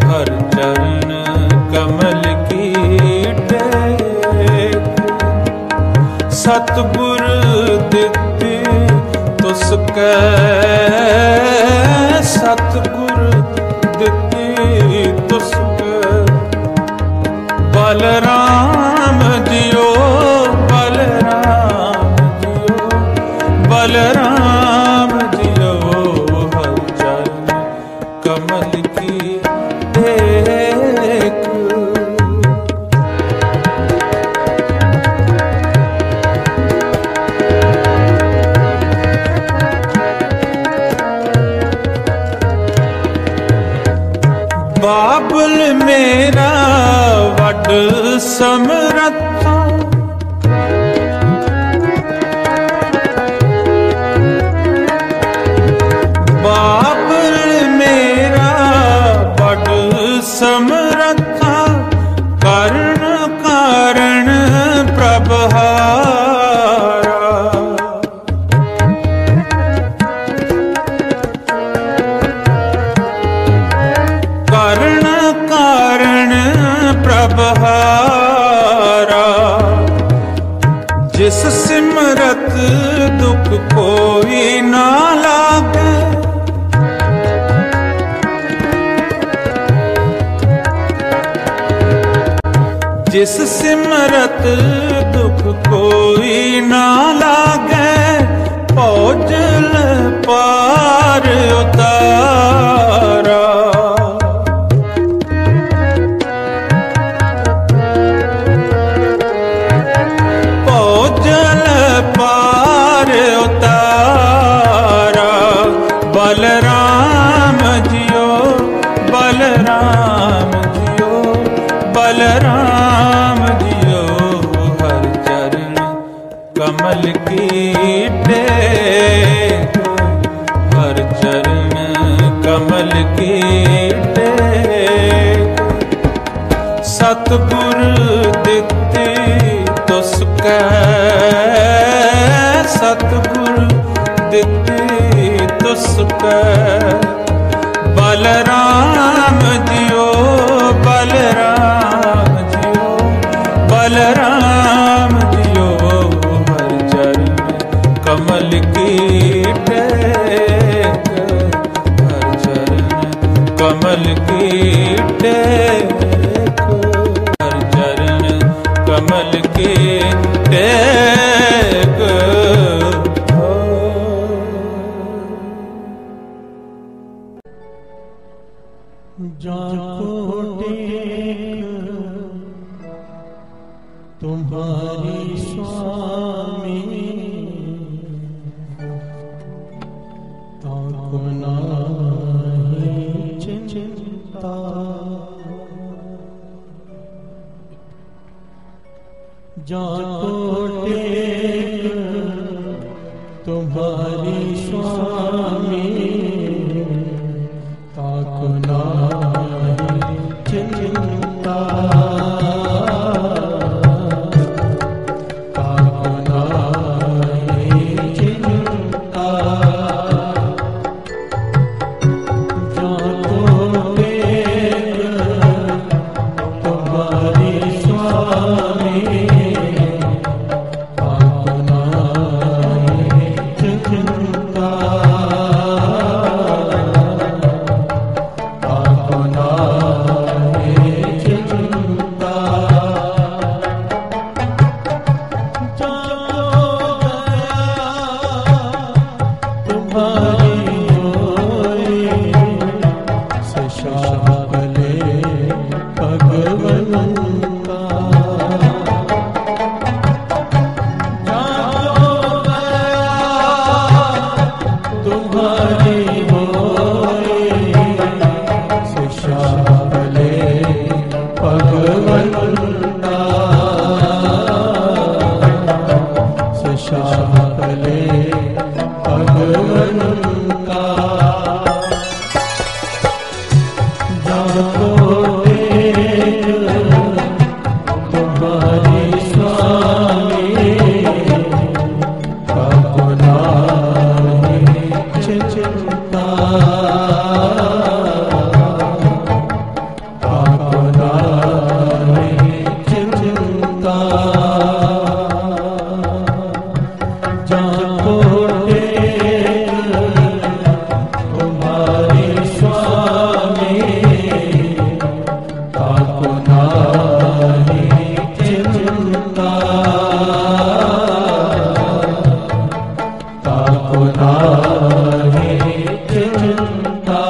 हर चरण कमल की टेक, सतगुर दित्ती तुसकै, सतगुर दित्ती तुसकै, बलराम जियो बलराम जियो, बलराम जियो, हर चरण कमल की टेक। बाबल मेरा वड समरथा, बाबल मेरा वड समरथा, कर्ण कारण प्रभहारा। कर्ण कारण प्रभहारा, जिस सिमरत दुख कोई ना लागे, जिस सिमरत दुख कोई ना लागे, भोजल पार उतारा। भोजल पार उतारा, बलराम जियो बलराम जियो बलराम जियो, हर चरण कमल की टेक, हर चरण कमल की टेक। सतगुर दित्ती तुसकै, सतगुर दित्ती तुसकै, बलराम जियो बलराम जियो बलराम जियो, हर चरण कमल की टेक, हर चरण कमल की टेक, हर चरण कमल की टेक। जाको टेक तुम्हारी स्वामी, ताको नाही चिंता, जाको टेक तुम्हारी स्वामी, ताको नाही चिंता, ताको नाही चिंता। जाको टेक तुम्हारी स्वामी, ताको नाही चिंता, ताको नाही चिंता। जाको तुम्हारी होई, सशाबले भगवंता। जाको तुम्हारी होई, सशाबले भगवंता, सशाबले भगवंता। जाको टेक तुम्हारी स्वामी, ताको नाही चिंता, ताको नाही चिंता। जाको टेक तुम्हारी स्वामी, ताको नाही चिंता, ताको नाही चिंता।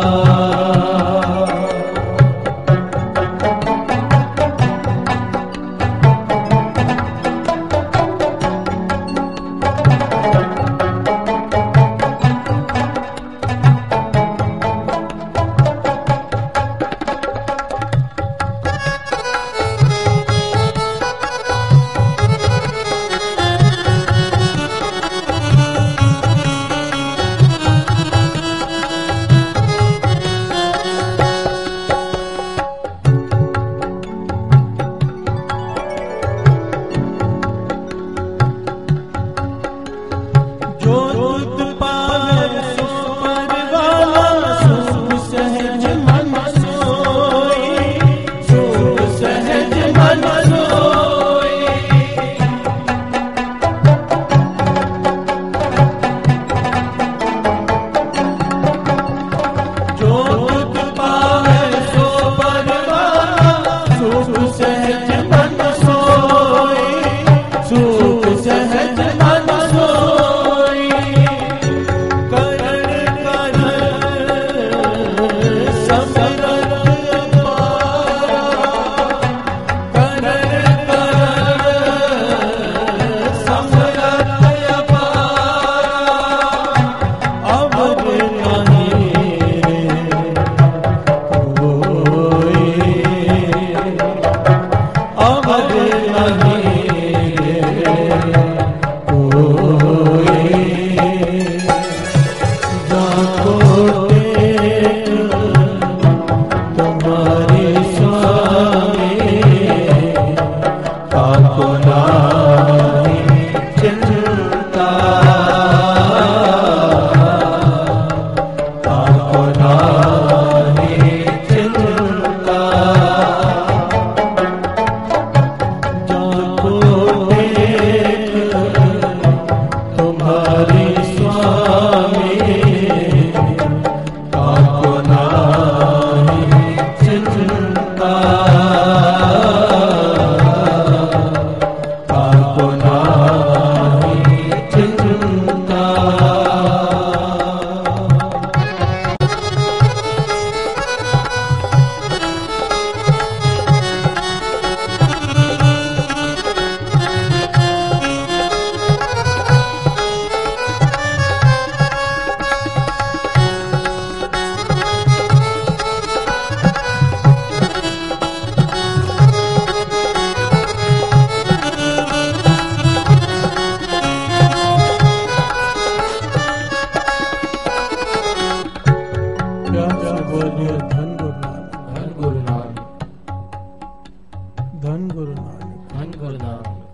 गुरु नानक।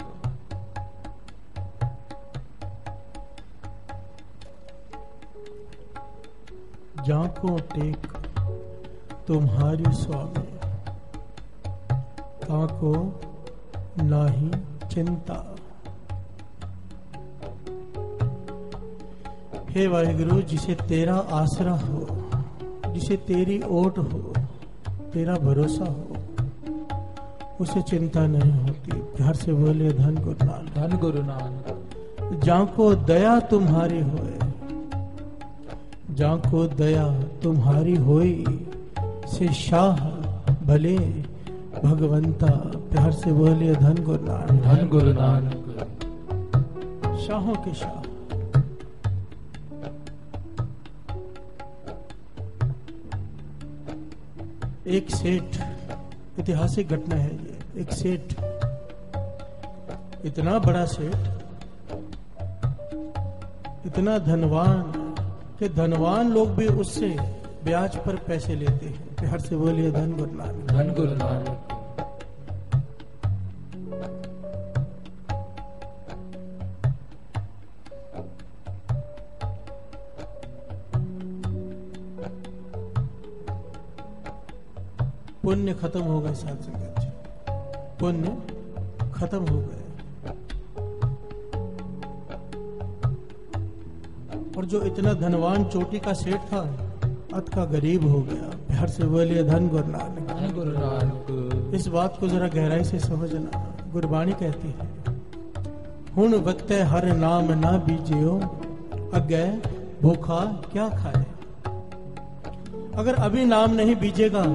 जाको टेक तुम्हारी स्वामी, ताको नाही चिंता। हे वाहिगुरु, जिसे तेरा आसरा हो, जिसे तेरी ओट हो, तेरा भरोसा हो, उसे चिंता नहीं होती। प्यार से बोले धन गुरु नानक। धन गुरु नानक। जाको दया तुम्हारी होए, जाको दया तुम्हारी होई, से शाह भले भगवंता। प्यार से बोले धन गुरु नानक। धन गुरु नानक। शाहों के शाह। एक सेठ, ऐतिहासिक घटना है ये। एक सेठ, इतना बड़ा सेठ, इतना धनवान कि धनवान लोग भी उससे ब्याज पर पैसे लेते हैं। प्यार से बोलिए धन गुरु नानक। धन गुरु नानक। पुण्य खत्म हो गए साथ संगत जी, पुण्य खत्म हो गए। और जो इतना धनवान चोटी का सेठ था, अत का गरीब हो गया। प्यार से बोलिए धन गुरु नानक। धन गुरु नानक। इस बात को जरा गहराई से समझना। गुरबाणी कहती है, हुण वक्ते हर नाम ना बीजियो, अगे भूखा क्या खाए। अगर अभी नाम नहीं बीजेगा,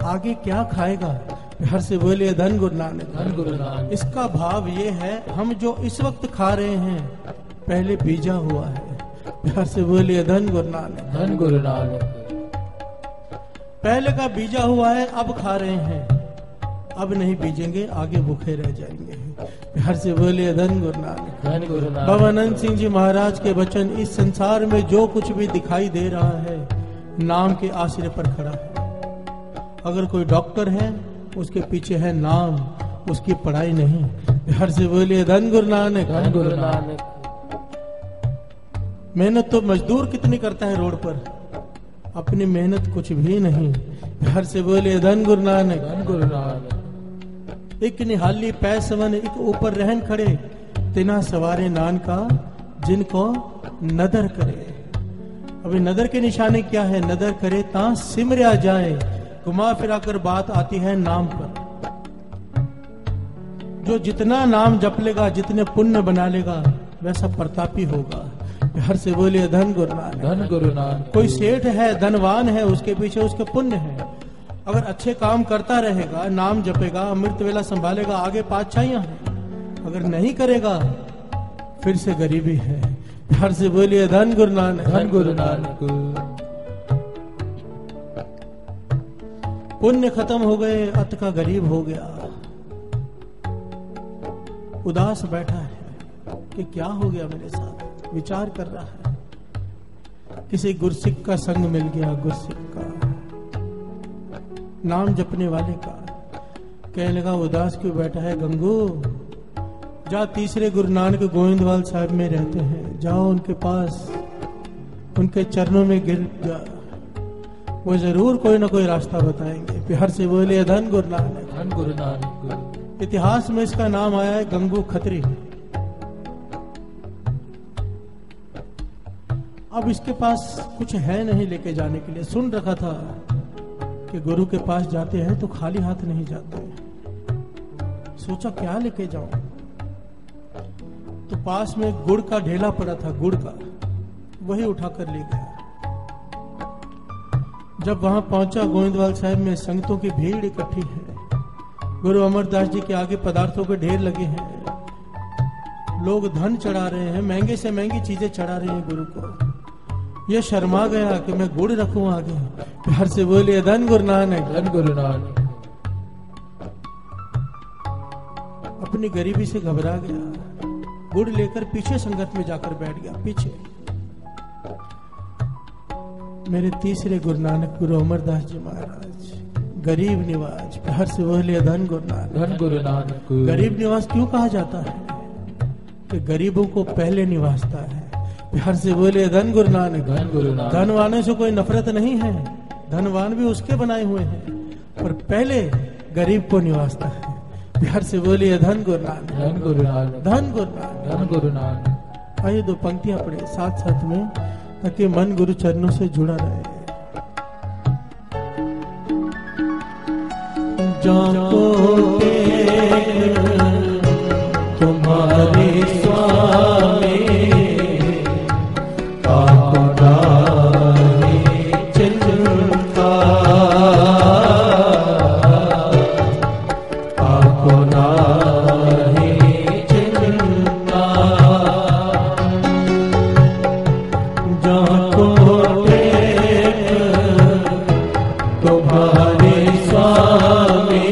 आगे क्या खाएगा। प्यार से बोलिए धन गुरु नानक। धन गुरु नानक। इसका भाव ये है, हम जो इस वक्त खा रहे हैं पहले बीजा हुआ है। प्यार से बोलिए धन गुरु नानक। धन गुरु नानक। पहले का बीजा हुआ है, अब खा रहे हैं, अब नहीं बीजेंगे, आगे भूखे रह जाएंगे। प्यार से बोलिए धन गुरु नानक। धन गुरु नानक। भवानंद सिंह जी महाराज के वचन, इस संसार में जो कुछ भी दिखाई दे रहा है, नाम के आश्रय पर खड़ा है। अगर कोई डॉक्टर है, उसके पीछे है नाम, उसकी पढ़ाई नहीं। प्यार से बोलिए धन गुरु नानक। धन गुरु नानक। मेहनत तो मजदूर कितनी करता है रोड पर, अपनी मेहनत कुछ भी नहीं। प्यार से बोलिए धन गुरु नानक। धन गुरु नानक। एक निहाली पै सवन, एक ऊपर रहन खड़े, तिना सवारे नान का, जिनको नदर करे। अभी नदर के निशाने क्या है? नदर करे ता सिमरिया जाए। घुमा फिरा कर बात आती है नाम पर। जो जितना नाम जप लेगा, जितने पुण्य बना लेगा, वैसा प्रतापी होगा। हर से बोलिए धन गुरु नानक। धन गुरु नानक। कोई सेठ है, धनवान है, उसके पीछे उसके पुण्य है। अगर अच्छे काम करता रहेगा, नाम जपेगा, अमृत वेला संभालेगा, आगे पातशाहियां हैं। अगर नहीं करेगा, फिर से गरीबी है। हर से बोलिए धन गुरु नानक। धन गुरु नानक। पुण्य खत्म हो गए, अत का गरीब हो गया। उदास बैठा है कि क्या हो गया मेरे साथ, विचार कर रहा है। किसी गुरसिक का संग मिल गया, गुरसिक का, नाम जपने वाले का। कहने लगा, उदास क्यों बैठा है गंगू? जा तीसरे गुरु नानक गोविंदवाल साहब में रहते हैं, जाओ उनके पास, उनके चरणों में गिर जा, वो जरूर कोई ना कोई रास्ता बताएंगे। प्यार से बोले धन गुरु नानक। धन गुरु नानक। इतिहास में इसका नाम आया है गंगू खत्री। अब इसके पास कुछ है नहीं लेके जाने के लिए। सुन रखा था कि गुरु के पास जाते हैं तो खाली हाथ नहीं जाते। सोचा क्या लेके जाऊं, तो पास में गुड़ का ढेला पड़ा था, गुड़ का, वही उठाकर ले गया। जब वहां पहुंचा, गोविंदवाल साहब में संगतों की भीड़ इकट्ठी है। गुरु अमरदास जी के आगे पदार्थों के ढेर लगे हैं। लोग धन चढ़ा रहे हैं, महंगे से महंगी चीजें चढ़ा रहे हैं गुरु को। ये शर्मा गया कि मैं गुड़ रखूं आगे। प्यार से बोलिए धन गुरु नानक। धन गुरु नानक। अपनी गरीबी से घबरा गया, गुड़ लेकर पीछे संगत में जाकर बैठ गया। पीछे मेरे तीसरे गुरु नानक गुरु अमरदास जी महाराज गरीब निवास। प्यार से बोलिए धन गुरु नानक। धन गुरु नानक। गरीब निवास क्यों कहा जाता है? कि गरीबों को पहले निवासता है। प्यार से बोलिए धन गुरु नानक। धन गुरु नानक। धनवानों से कोई नफरत नहीं है, धनवान भी उसके बनाए हुए हैं, पर पहले गरीब को निवासता है। प्यार से बोलिए धन गुरु नानक। धन गुरु नानक। धन गुरु नानक। धन गुरु नानक। आइए 2 पंक्तियां पढ़े साथ साथ में, ताकि मन गुरु चरणों से जुड़ा रहे। जाको तुम्हारे स्वामी आपको डाले चिंता, आपको डाले चिंता। जाको तुम्हारे स्वामी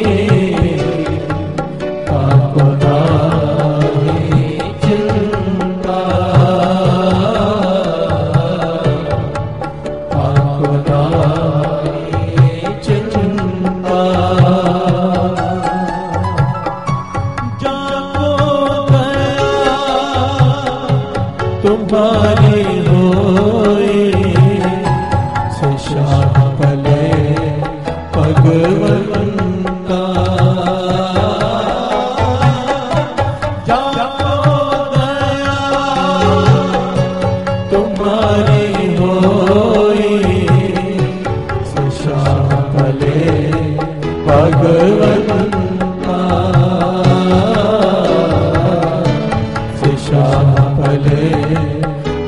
आपको डाले चिंता, आपको डाले चिंता। जाको तुम्हारी होए से शाह पले भगवंता। जाको दया तुम्हारी होए से शाह पले भगवंता, से शाह पले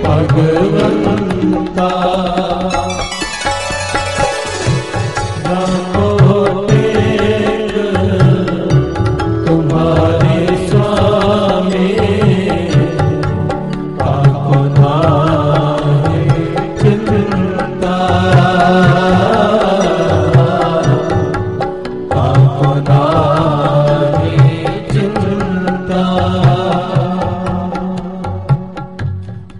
भगवंता। तुम्हारे स्वामी आपको डाले चिंता, आपको डाले चिंता।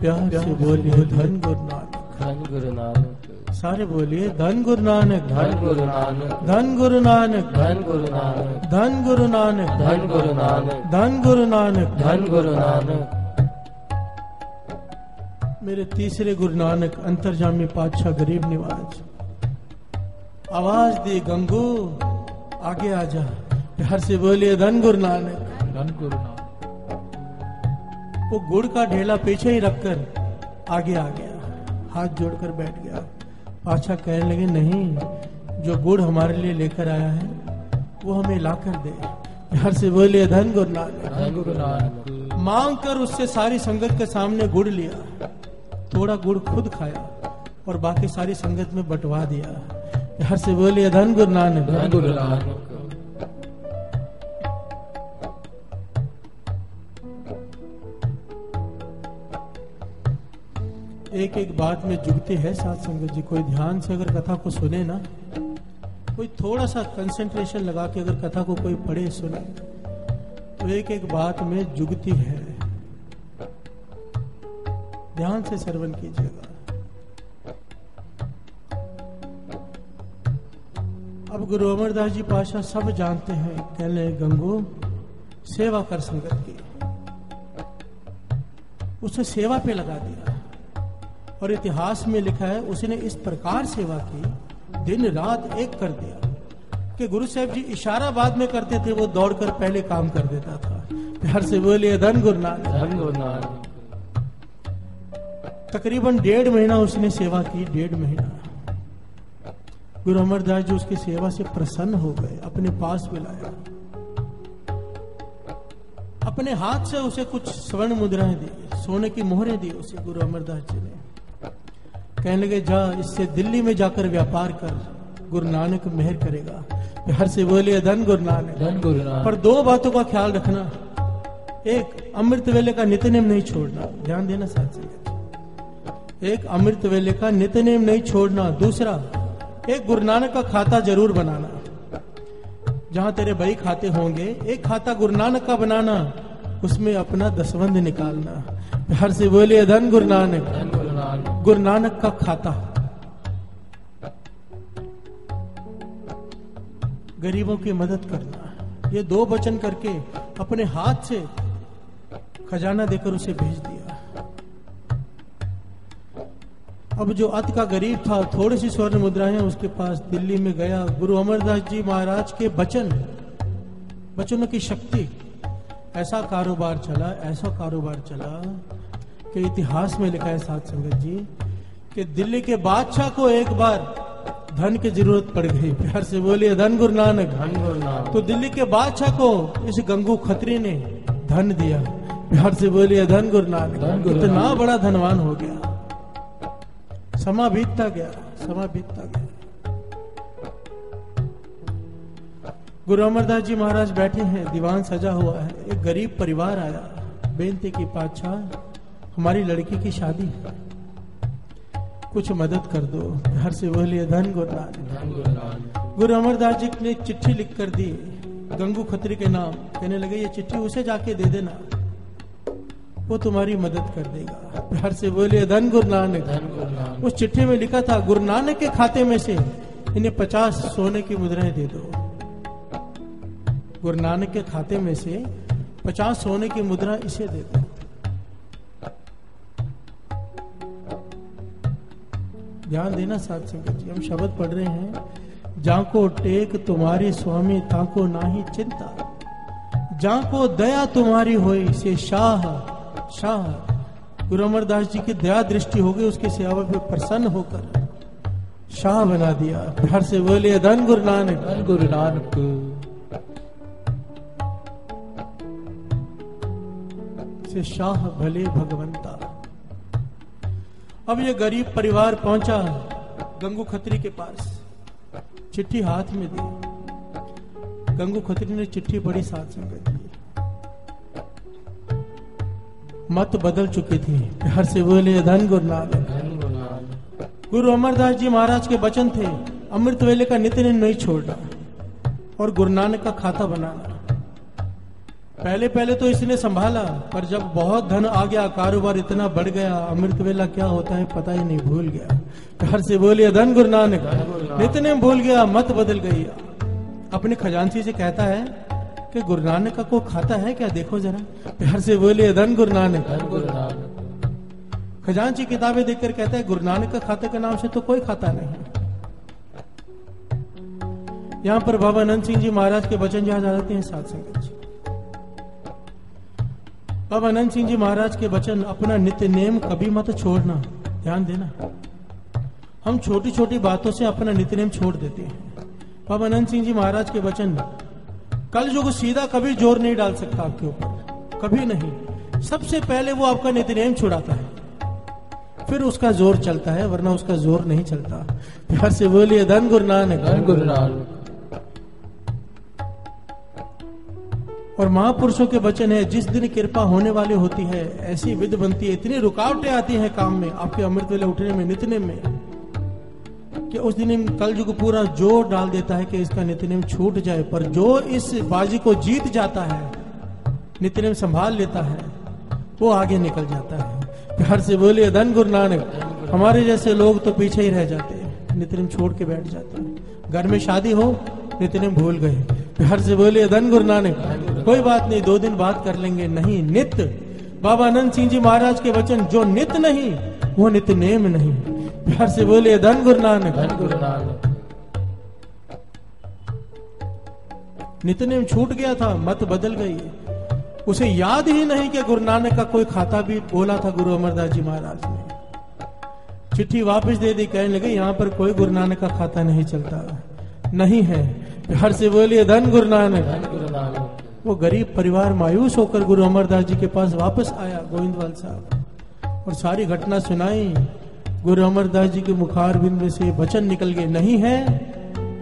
प्यार से बोलिए धन गुरु नानक। धन गुरु नानक। सारे बोलिए धन गुरु नानक। धन गुरु नानक। धन गुरु नानक। धन गुरु नानक। धन गुरु नानक। धन गुरु नानक। धन गुरु नानक। धन गुरु नानक। मेरे तीसरे गुरु नानक अंतर्जामी पातशाह गरीब निवाज आवाज दी गंगू आगे आजा। प्यार से बोलिए धन गुरु नानक। धन गुरु नानक। वो गुड़ का ढेला पीछे ही रखकर आगे आ गया, हाथ जोड़कर बैठ गया। पातशाह कहने लगे, नहीं, जो गुड़ हमारे लिए लेकर आया है वो हमें लाकर दे। प्यार से बोलिए धन गुरु नानक। धन गुरु नानक। मांग कर उससे सारी संगत के सामने गुड़ लिया, थोड़ा गुड़ खुद खाया और बाकी सारी संगत में बंटवा दिया। प्यार से बोलिए धन गुरु नानक। धन गुरु नानक। एक एक बात में जुगती है साथ संगत जी। कोई ध्यान से अगर कथा को सुने ना, कोई थोड़ा सा कंसंट्रेशन लगा के अगर कथा को कोई पढ़े सुने, तो एक एक बात में जुगती है। ध्यान से श्रवण कीजिएगा। अब गुरु अमरदास जी पातशाह सब जानते हैं, कहने गंगू सेवा कर संगत की। उसे सेवा पे लगा दिया और इतिहास में लिखा है उसने इस प्रकार सेवा की, दिन रात एक कर दिया कि गुरु साहब जी इशारा बाद में करते थे, वो दौड़कर पहले काम कर देता था। प्यार से बोलिए धन गुरु नानक। धन गुरु नानक। तकरीबन 1.5 महीना उसने सेवा की। 1.5 महीना गुरु अमरदास जी उसकी सेवा से प्रसन्न हो गए, अपने पास बुलाया, अपने हाथ से उसे कुछ स्वर्ण मुद्राएं दी, सोने की मोहरें दी उसे गुरु अमरदास जी ने। कहने लगे, जा इससे दिल्ली में जाकर व्यापार कर, गुरु नानक मेहर करेगा। प्यार से बोलिए धन गुरु नानक। धन गुरु नानक। पर 2 बातों का ख्याल रखना। एक, अमृत वेले का नित्यनेम नहीं छोड़ना, ध्यान देना साथ से। एक, अमृत वेले का नित्यनेम नहीं छोड़ना। दूसरा, एक गुरु नानक का खाता जरूर बनाना। जहां तेरे भाई खाते होंगे, एक खाता गुरु नानक का बनाना, उसमें अपना दसवंध निकालना। प्यार से बोलिए धन गुरु नानक। धन गुरु नानक। गुरु नानक का खाता। गरीबों की मदद करना। ये 2 वचन करके अपने हाथ से खजाना देकर उसे भेज दिया। अब जो अत का गरीब था, थोड़ी सी स्वर्ण मुद्राएं उसके पास, दिल्ली में गया। गुरु अमरदास जी महाराज के वचनों की शक्ति, ऐसा कारोबार चला कि इतिहास में लिखा है साध संगत जी कि दिल्ली के बादशाह को एक बार धन की जरूरत पड़ गई। प्यार से बोलिए धन गुरु नानक। धन गुरु नानक। तो दिल्ली के बादशाह को इस गंगू खत्री ने धन दिया। प्यार से बोलिए धन गुरु नानक। इतना बड़ा धनवान हो गया। समा बीतता गया। गुरु अमरदास जी महाराज बैठे हैं, दीवान सजा हुआ है। एक गरीब परिवार आया, बेनती की पातशाह हमारी लड़की की शादी है, कुछ मदद कर दो। हर से बोलिए धन गुरु नानक। गुरु अमरदास जी ने चिट्ठी लिख कर दी गंगू खत्री के नाम। कहने लगे ये चिट्ठी उसे जाके दे देना, वो तुम्हारी मदद कर देगा। प्यार से बोलिए धन गुरु नानक। उस चिट्ठी में लिखा था गुरु नानक के खाते में से इन्हें 50 सोने की मुद्राएं दे दो। गुरु नानक के खाते में से 50 सोने की मुद्रा इसे दे दो। ध्यान देना साथ संगत जी, हम शब्द पढ़ रहे हैं, जाको टेक तुम्हारी स्वामी ताको नाही चिंता, जाको दया तुम्हारी होई से शाह। गुरु अमरदास जी की दया दृष्टि हो गई, उसकी सेवा पे प्रसन्न होकर शाह बना दिया। प्यार से बोलिए धन गुरु नानक। धन गुरु नानक। से शाह भले भगवंता। अब ये गरीब परिवार पहुंचा गंगू खत्री के पास, चिट्ठी हाथ में दी। गंगू खत्री ने चिट्ठी पढ़ी, साथ संगत जी मत बदल चुकी थी। प्यार से बोले धन गुरु नानक। गुरु अमरदास जी महाराज के वचन थे, अमृत वेले का नित्य नहीं छोड़ना और गुरु नानक का खाता बनाना। पहले तो इसने संभाला, पर जब बहुत धन आ गया, कारोबार इतना बढ़ गया, अमृत वेला क्या होता है पता ही नहीं, भूल गया। प्यार से बोलिए धन गुरु नानक। नित्य भूल गया, मत बदल गई। अपने खजांची से कहता है कि गुरु नानक का कोई खाता है क्या, देखो जरा। प्यार से बोलिए धन गुरु नानक। खजांची किताबें देखकर कहता है गुरु नानक का खाते के नाम से तो कोई खाता नहीं। यहाँ पर बाबा अनंत सिंह जी महाराज के वचन जहां जाते हैं साथ संगत जी, बाबा अनंत सिंह जी महाराज के वचन, अपना नित्य नेम कभी मत छोड़ना। ध्यान देना, हम छोटी छोटी बातों से अपना नित्य नेम छोड़ देते हैं। बाबा अनंत सिंह जी महाराज के वचन, कल जो सीधा कभी जोर नहीं डाल सकता आपके ऊपर, कभी नहीं। सबसे पहले वो आपका नित्य नेम छुड़ाता है, फिर उसका जोर चलता है, वरना उसका जोर नहीं चलता। प्यार से बोलिए धन गुरु नानक। धन गुरु नानक। और महापुरुषों के वचन है, जिस दिन कृपा होने वाली होती है ऐसी विधि बनती है, इतनी रुकावटें आती हैं काम में, आपके अमृत वेले उठने में, नित्यनेम में, कि उस दिन कलयुग पूरा जोर डाल देता है कि इसका नित्यनेम छूट जाए। पर जो इस बाजी को जीत जाता है, नित्यनेम संभाल लेता है, वो आगे निकल जाता है। प्यार से बोलिए धन गुरु नानक। हमारे जैसे लोग तो पीछे ही रह जाते हैं, नित्यनेम छोड़ के बैठ जाते हैं। घर में शादी हो, नित्यनेम भूल गए। प्यार से बोलिए धन गुरु नानक। कोई बात नहीं, 2 दिन बात कर लेंगे। नहीं, नित्य। बाबा अनंत सिंह जी महाराज के वचन, जो नित्य नहीं वो नित्य नेम नहीं। प्यार से बोलिए धन गुरु नानक। धन गुरु नानक। नित्य नेम छूट गया था, मत बदल गई। उसे याद ही नहीं कि गुरु नानक का कोई खाता भी बोला था गुरु अमरदास जी महाराज ने। चिट्ठी वापस दे दी, कहने लगे यहाँ पर कोई गुरु नानक का खाता नहीं चलता, नहीं है। प्यार से बोलिए धन गुरु नानक। धन गुरु नानक। वो गरीब परिवार मायूस होकर गुरु अमरदास जी के पास वापस आया, गोविंदवाल साहब, और सारी घटना सुनाई। गुरु अमरदास जी के मुखारबिंद में से वचन निकल गए, नहीं है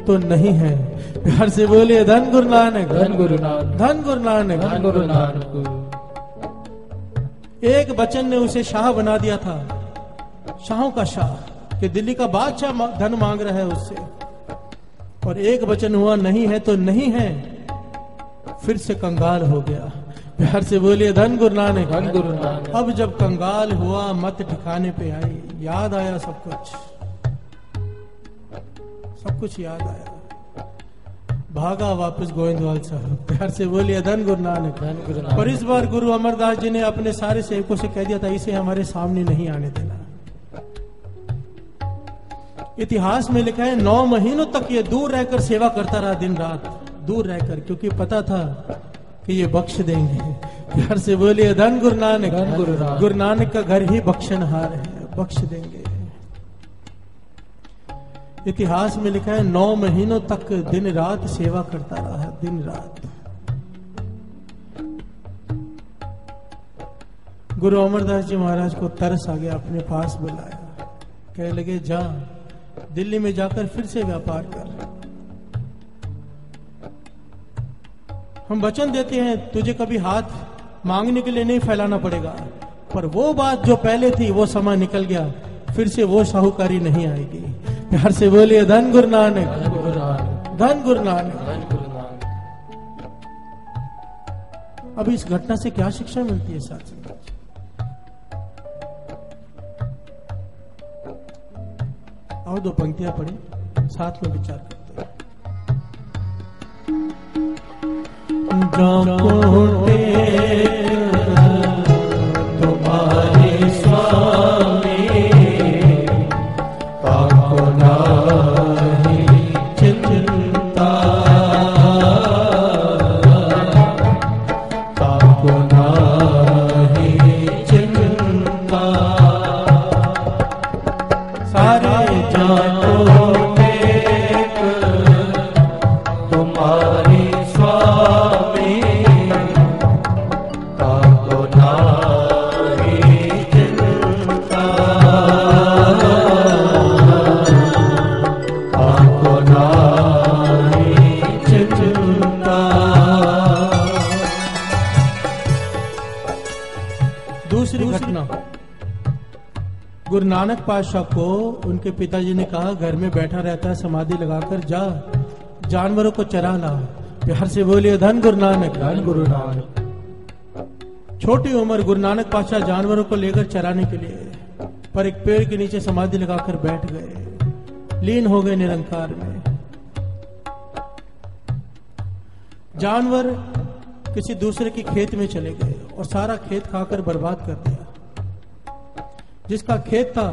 तो नहीं है। प्यार से बोलिए धन गुरु नानक। धन गुरु नानक। धन गुरु नानक। धन गुरु नानक। एक वचन ने उसे शाह बना दिया था, शाहों का शाह, कि दिल्ली का बादशाह धन मांग रहा है उससे। और एक वचन हुआ, नहीं है तो नहीं है, फिर से कंगाल हो गया। प्यार से बोलिए धन गुरु नानक। धन गुरु नानक। अब जब कंगाल हुआ, मत ठिकाने पे आई, याद आया सब कुछ याद आया। भागा वापस गोविंदवाल साहब। प्यार से बोलिए धन गुरु नानक। धन गुरु नानक। पर इस बार गुरु अमरदास जी ने अपने सारे सेवकों से कह दिया था इसे हमारे सामने नहीं आने देना। इतिहास में लिखा है 9 महीनों तक ये दूर रहकर सेवा करता रहा, दिन रात दूर रहकर, क्योंकि पता था कि ये बख्श देंगे। प्यार से बोलिए धन गुरु नानक। धन गुरु नानक। गुरु नानक का घर ही बख्शनहार है, बख्श देंगे। इतिहास में लिखा है 9 महीनों तक दिन रात सेवा करता रहा, दिन रात। गुरु अमरदास जी महाराज को तरस आ गया, अपने पास बुलाया, कहने लगे जा दिल्ली में जाकर फिर से व्यापार कर। हम वचन देते हैं तुझे कभी हाथ मांगने के लिए नहीं फैलाना पड़ेगा, पर वो बात जो पहले थी वो समय निकल गया, फिर से वो साहूकारी नहीं आएगी। प्यार से बोलिए धन गुरु नानक। धन गुरु नानक। धन गुरु नानक। धन गुरु नानक। अब इस घटना से क्या शिक्षा मिलती है साथ संगत? और 2 पंक्तियां पढ़े, साथ में विचार करते हैं। तुम्हारे स्वामी ताको नाही चिंता, ताको नाही चिंता, सारे जातो टेक तुम्हारी स्वामी ताको नाही चिंता, ताको नाही चिंता। दूसरी घटना, गुरु नानक पातशाह को उनके पिताजी ने कहा घर में बैठा रहता है, समाधि लगाकर जा जानवरों को चरा ला। प्यार से बोलिए धन गुरु नानक। धन गुरु नानक। छोटी उम्र गुरु नानक पातशाह जानवरों को लेकर चराने के लिए पर एक पेड़ के नीचे समाधि लगाकर बैठ गए, लीन हो गए निरंकार में। जानवर किसी दूसरे के खेत में चले गए और सारा खेत खाकर बर्बाद कर दिया। जिसका खेत था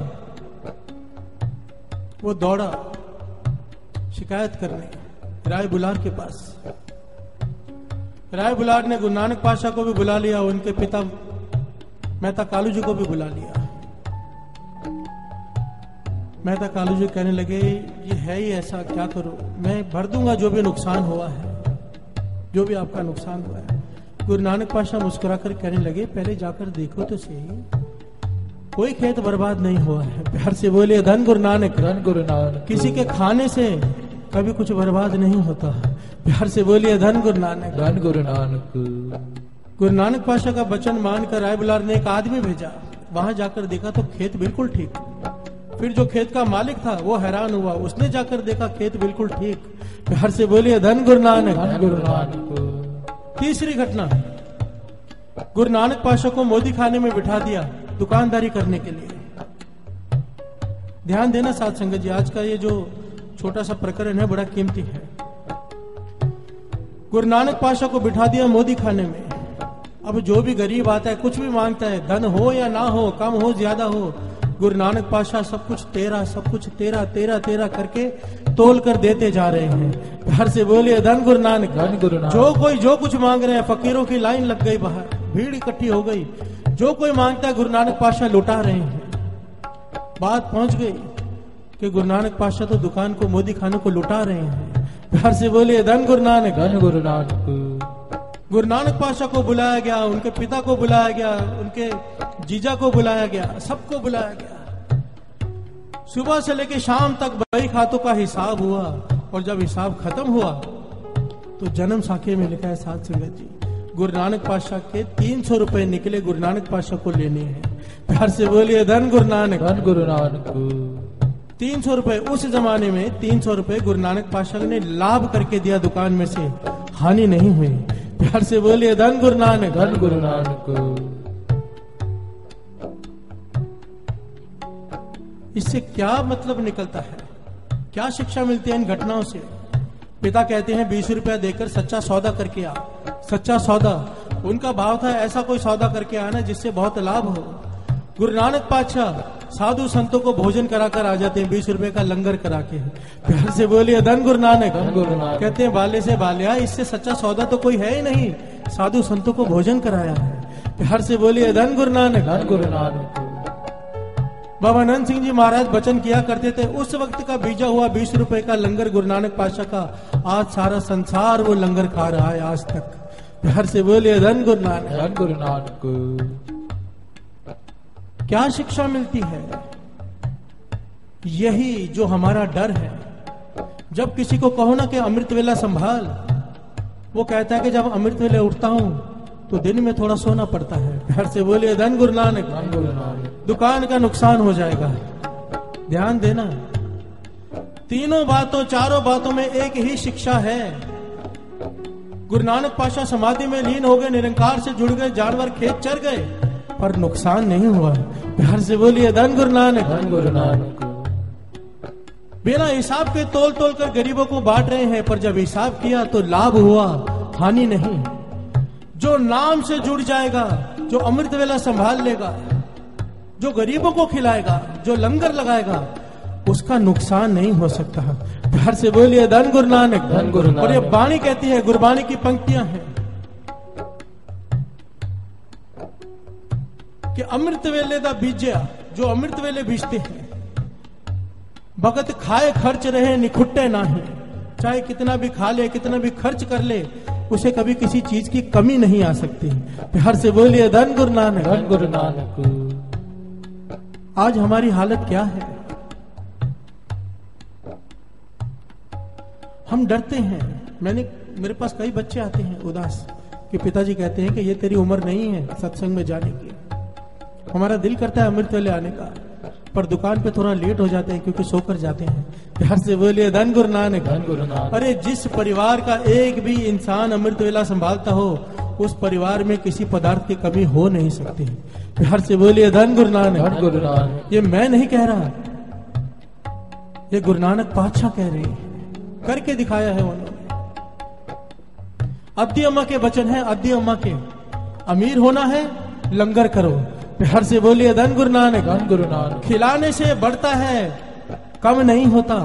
वो दौड़ा शिकायत करने राय बुलार के पास। राय बुलार ने गुरु नानक पातशाह को भी बुला लिया, उनके पिता मेहता कालू जी को भी बुला लिया। मेहता कालू जी कहने लगे ये है ही ऐसा, क्या करूं, मैं भर दूंगा जो भी नुकसान हुआ है, जो भी आपका नुकसान हुआ है। गुरु नानक पातशाह मुस्कुराकर कहने लगे पहले जाकर देखो तो सही, कोई खेत बर्बाद नहीं हुआ है। प्यार से बोलिए धन गुरु नानक। धन गुरु नानक। किसी के खाने से कभी कुछ बर्बाद नहीं होता। प्यार से बोलिए धन गुरु नानक। धन गुरु नानक। गुरु नानक पातशाह का वचन मानकर राय बुलार ने एक आदमी भेजा, वहां जाकर देखा तो खेत बिल्कुल ठीक। फिर जो खेत का मालिक था वो हैरान हुआ, उसने जाकर देखा खेत बिल्कुल ठीक। प्यार से बोलिए धन गुरु नानक। धन गुरु नानक। तीसरी घटना, गुरु नानक पातशाह को मोदी खाने में बिठा दिया दुकानदारी करने के लिए। ध्यान देना साथ संगत जी, आज का ये जो छोटा सा प्रकरण है बड़ा कीमती है। गुरु नानक पातशाह को बिठा दिया मोदी खाने में। अब जो भी गरीब आता है, कुछ भी मांगता है, धन हो या ना हो, कम हो ज्यादा हो, गुरु नानक पातशाह सब कुछ तेरा, सब कुछ तेरा तेरा तेरा करके तोल कर देते जा रहे हैं। प्यार से बोलिए धन गुरु नानक। धन गुरु नानक। जो कोई जो कुछ मांग रहे हैं, फकीरों की लाइन लग गई बाहर, भीड़ इकट्ठी हो गई, जो कोई मांगता है गुरु नानक पातशाह लुटा रहे हैं। बात पहुंच गई कि गुरु नानक पातशाह तो दुकान को मोदी खाने को लुटा रहे हैं। प्यार से बोलिए धन गुरु नानक। धन गुरु नानक। गुरु नानक पातशाह को बुलाया गया, उनके पिता को बुलाया गया, उनके जीजा को बुलाया गया, सबको बुलाया गया। सुबह से लेकर शाम तक बही खातों का हिसाब हुआ, और जब हिसाब खत्म हुआ तो जन्म साखी में लिखा है साथ संगत जी, गुरु नानक पातशाह के 300 रुपए निकले, गुरु नानक पातशाह को लेने हैं। प्यार से बोलिए धन गुरु नानक। धन गुरु नानक। 300 रुपए, उस जमाने में 300 रुपए गुरु नानक पातशाह ने लाभ करके दिया, दुकान में से हानि नहीं हुई। प्यार से बोलिए धन गुरु नानक। धन गुरु नानक। इससे क्या मतलब निकलता है, क्या शिक्षा मिलती है इन घटनाओं से? पिता कहते हैं 20 रुपया देकर सच्चा सौदा करके आ। सच्चा सौदा, उनका भाव था ऐसा कोई सौदा करके आना जिससे बहुत लाभ हो। गुरु नानक पातशाह साधु संतों को भोजन कराकर आ जाते हैं, 20 रुपए का लंगर करा के। प्यार से बोलिए धन गुरु नानक। कहते हैं बाले से बालिया, इससे सच्चा सौदा तो कोई है ही नहीं, साधु संतों को भोजन कराया है। प्यार से बोलिए धन गुरु नानक। धन गुरु नानक। बाबा नंद सिंह जी महाराज वचन किया करते थे, उस वक्त का बीजा हुआ 20 रुपए का लंगर गुरु नानक पातशाह का, आज सारा संसार वो लंगर खा रहा है आज तक। प्यार से बोलिए धन गुरु नानक। धन गुरु नानक। क्या शिक्षा मिलती है? यही जो हमारा डर है। जब किसी को कहो ना कि अमृत वेला संभाल, वो कहता है कि जब अमृत वेले उठता हूं तो दिन में थोड़ा सोना पड़ता है। प्यार से बोलिए धन गुरु नानक। धन गुरु नानक। दुकान का नुकसान हो जाएगा। ध्यान देना, तीनों बातों चारों बातों में एक ही शिक्षा है। गुरु नानक पातशाह समाधि में लीन हो गए, निरंकार से जुड़ गए, जानवर खेत चर गए, पर नुकसान नहीं हुआ। प्यार से बोलिए धन गुरु नानक। धन गुरु नानक। बिना हिसाब के तोल तोल कर गरीबों को बांट रहे हैं, पर जब हिसाब किया तो लाभ हुआ, हानि नहीं। जो नाम से जुड़ जाएगा, जो अमृत वेला संभाल लेगा, जो गरीबों को खिलाएगा, जो लंगर लगाएगा, उसका नुकसान नहीं हो सकता। प्यार से बोलिए धन गुरु नानक। धन गुरु नानक। और ये बाणी कहती है, गुरबाणी की पंक्तियां हैं कि अमृत वेले दा बीजिया, जो अमृत वेले बीजते हैं, भगत खाए खर्च रहे निखुट्टे नाही। चाहे कितना भी खा ले, कितना भी खर्च कर ले, उसे कभी किसी चीज की कमी नहीं आ सकती। प्यार से बोलिए धन गुरु नानक। धन गुरु नानक। आज हमारी हालत क्या है? हम डरते हैं। मेरे पास कई बच्चे आते हैं उदास कि पिताजी कहते हैं कि ये तेरी उम्र नहीं है सत्संग में जाने की। हमारा दिल करता है अमृत वेले आने का, पर दुकान पे थोड़ा लेट हो जाते हैं क्योंकि सोकर जाते हैं। प्यार से बोलिए धन गुरु नानक। धन गुरु नानक। अरे जिस परिवार का एक भी इंसान अमृत वेला संभालता हो, उस परिवार में किसी पदार्थ की कमी हो नहीं सकती। प्यार से बोलिए धन गुरु नानक। धन गुरु नानक। ये मैं नहीं कह रहा, ये गुरु नानक पातशाह कह रहे हैं, करके दिखाया है उन्होंने। अद्दी अम्मा के वचन है, अद्दी अम्मा के, अमीर होना है लंगर करो। प्यार से बोलिए धन गुरु नानक। धन गुरु नानक। खिलाने से बढ़ता है, कम नहीं होता,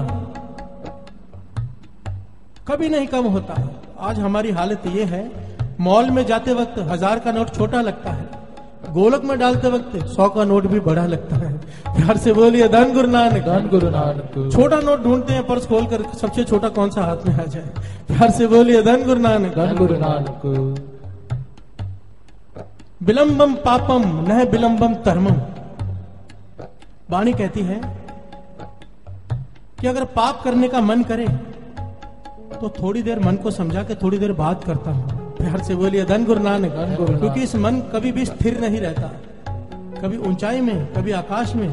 कभी नहीं कम होता। आज हमारी हालत ये है, मॉल में जाते वक्त 1000 का नोट छोटा लगता है, गोलक में डालते वक्त 100 का नोट भी बड़ा लगता है। प्यार से बोलिए धन गुरु नानक। धन गुरु नानक। छोटा नोट ढूंढते हैं पर्स खोलकर, सबसे छोटा कौन सा हाथ में आ जाए। प्यार से बोलिए धन गुरु नानक। धन गुरु नानक। विलंबम पापम न विलंबम धर्मम। वाणी कहती है कि अगर पाप करने का मन करे तो थोड़ी देर मन को समझा के थोड़ी देर बात करता हूं। प्यार से बोलिए धन गुरु नानक। धन गुरु नानक। क्योंकि इस मन कभी भी स्थिर नहीं रहता, कभी ऊंचाई में, कभी आकाश में,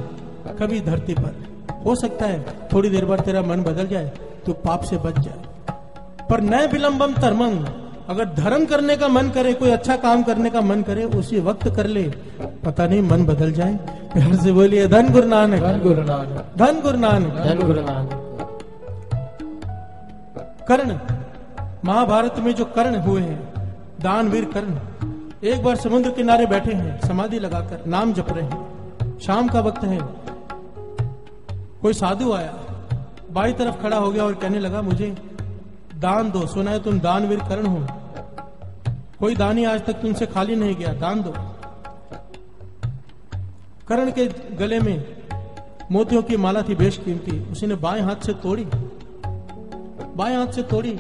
कभी धरती पर। हो सकता है थोड़ी देर बाद तेरा मन बदल जाए तो पाप से बच जाए, पर न विलंबम धर्मम। अगर धर्म करने का मन करे, कोई अच्छा काम करने का मन करे, उसी वक्त कर ले, पता नहीं मन बदल जाए। प्यार से बोलिए धन गुरु नानक। धन गुरु नानक। धन गुरु नानक। धन गुरु नानक। कर्ण, महाभारत में जो कर्ण हुए हैं, दानवीर कर्ण, एक बार समुद्र किनारे बैठे हैं समाधि लगाकर, नाम जप रहे हैं। शाम का वक्त है, कोई साधु आया, बाई तरफ खड़ा हो गया और कहने लगा मुझे दान दो, सुना है तुम दानवीर कर्ण हो, कोई दानी आज तक तुमसे खाली नहीं गया, दान दो। कर्ण के गले में मोतियों की माला थी बेशकीमती, उसने बाएं हाथ से तोड़ी, बाएं हाथ से तोड़ी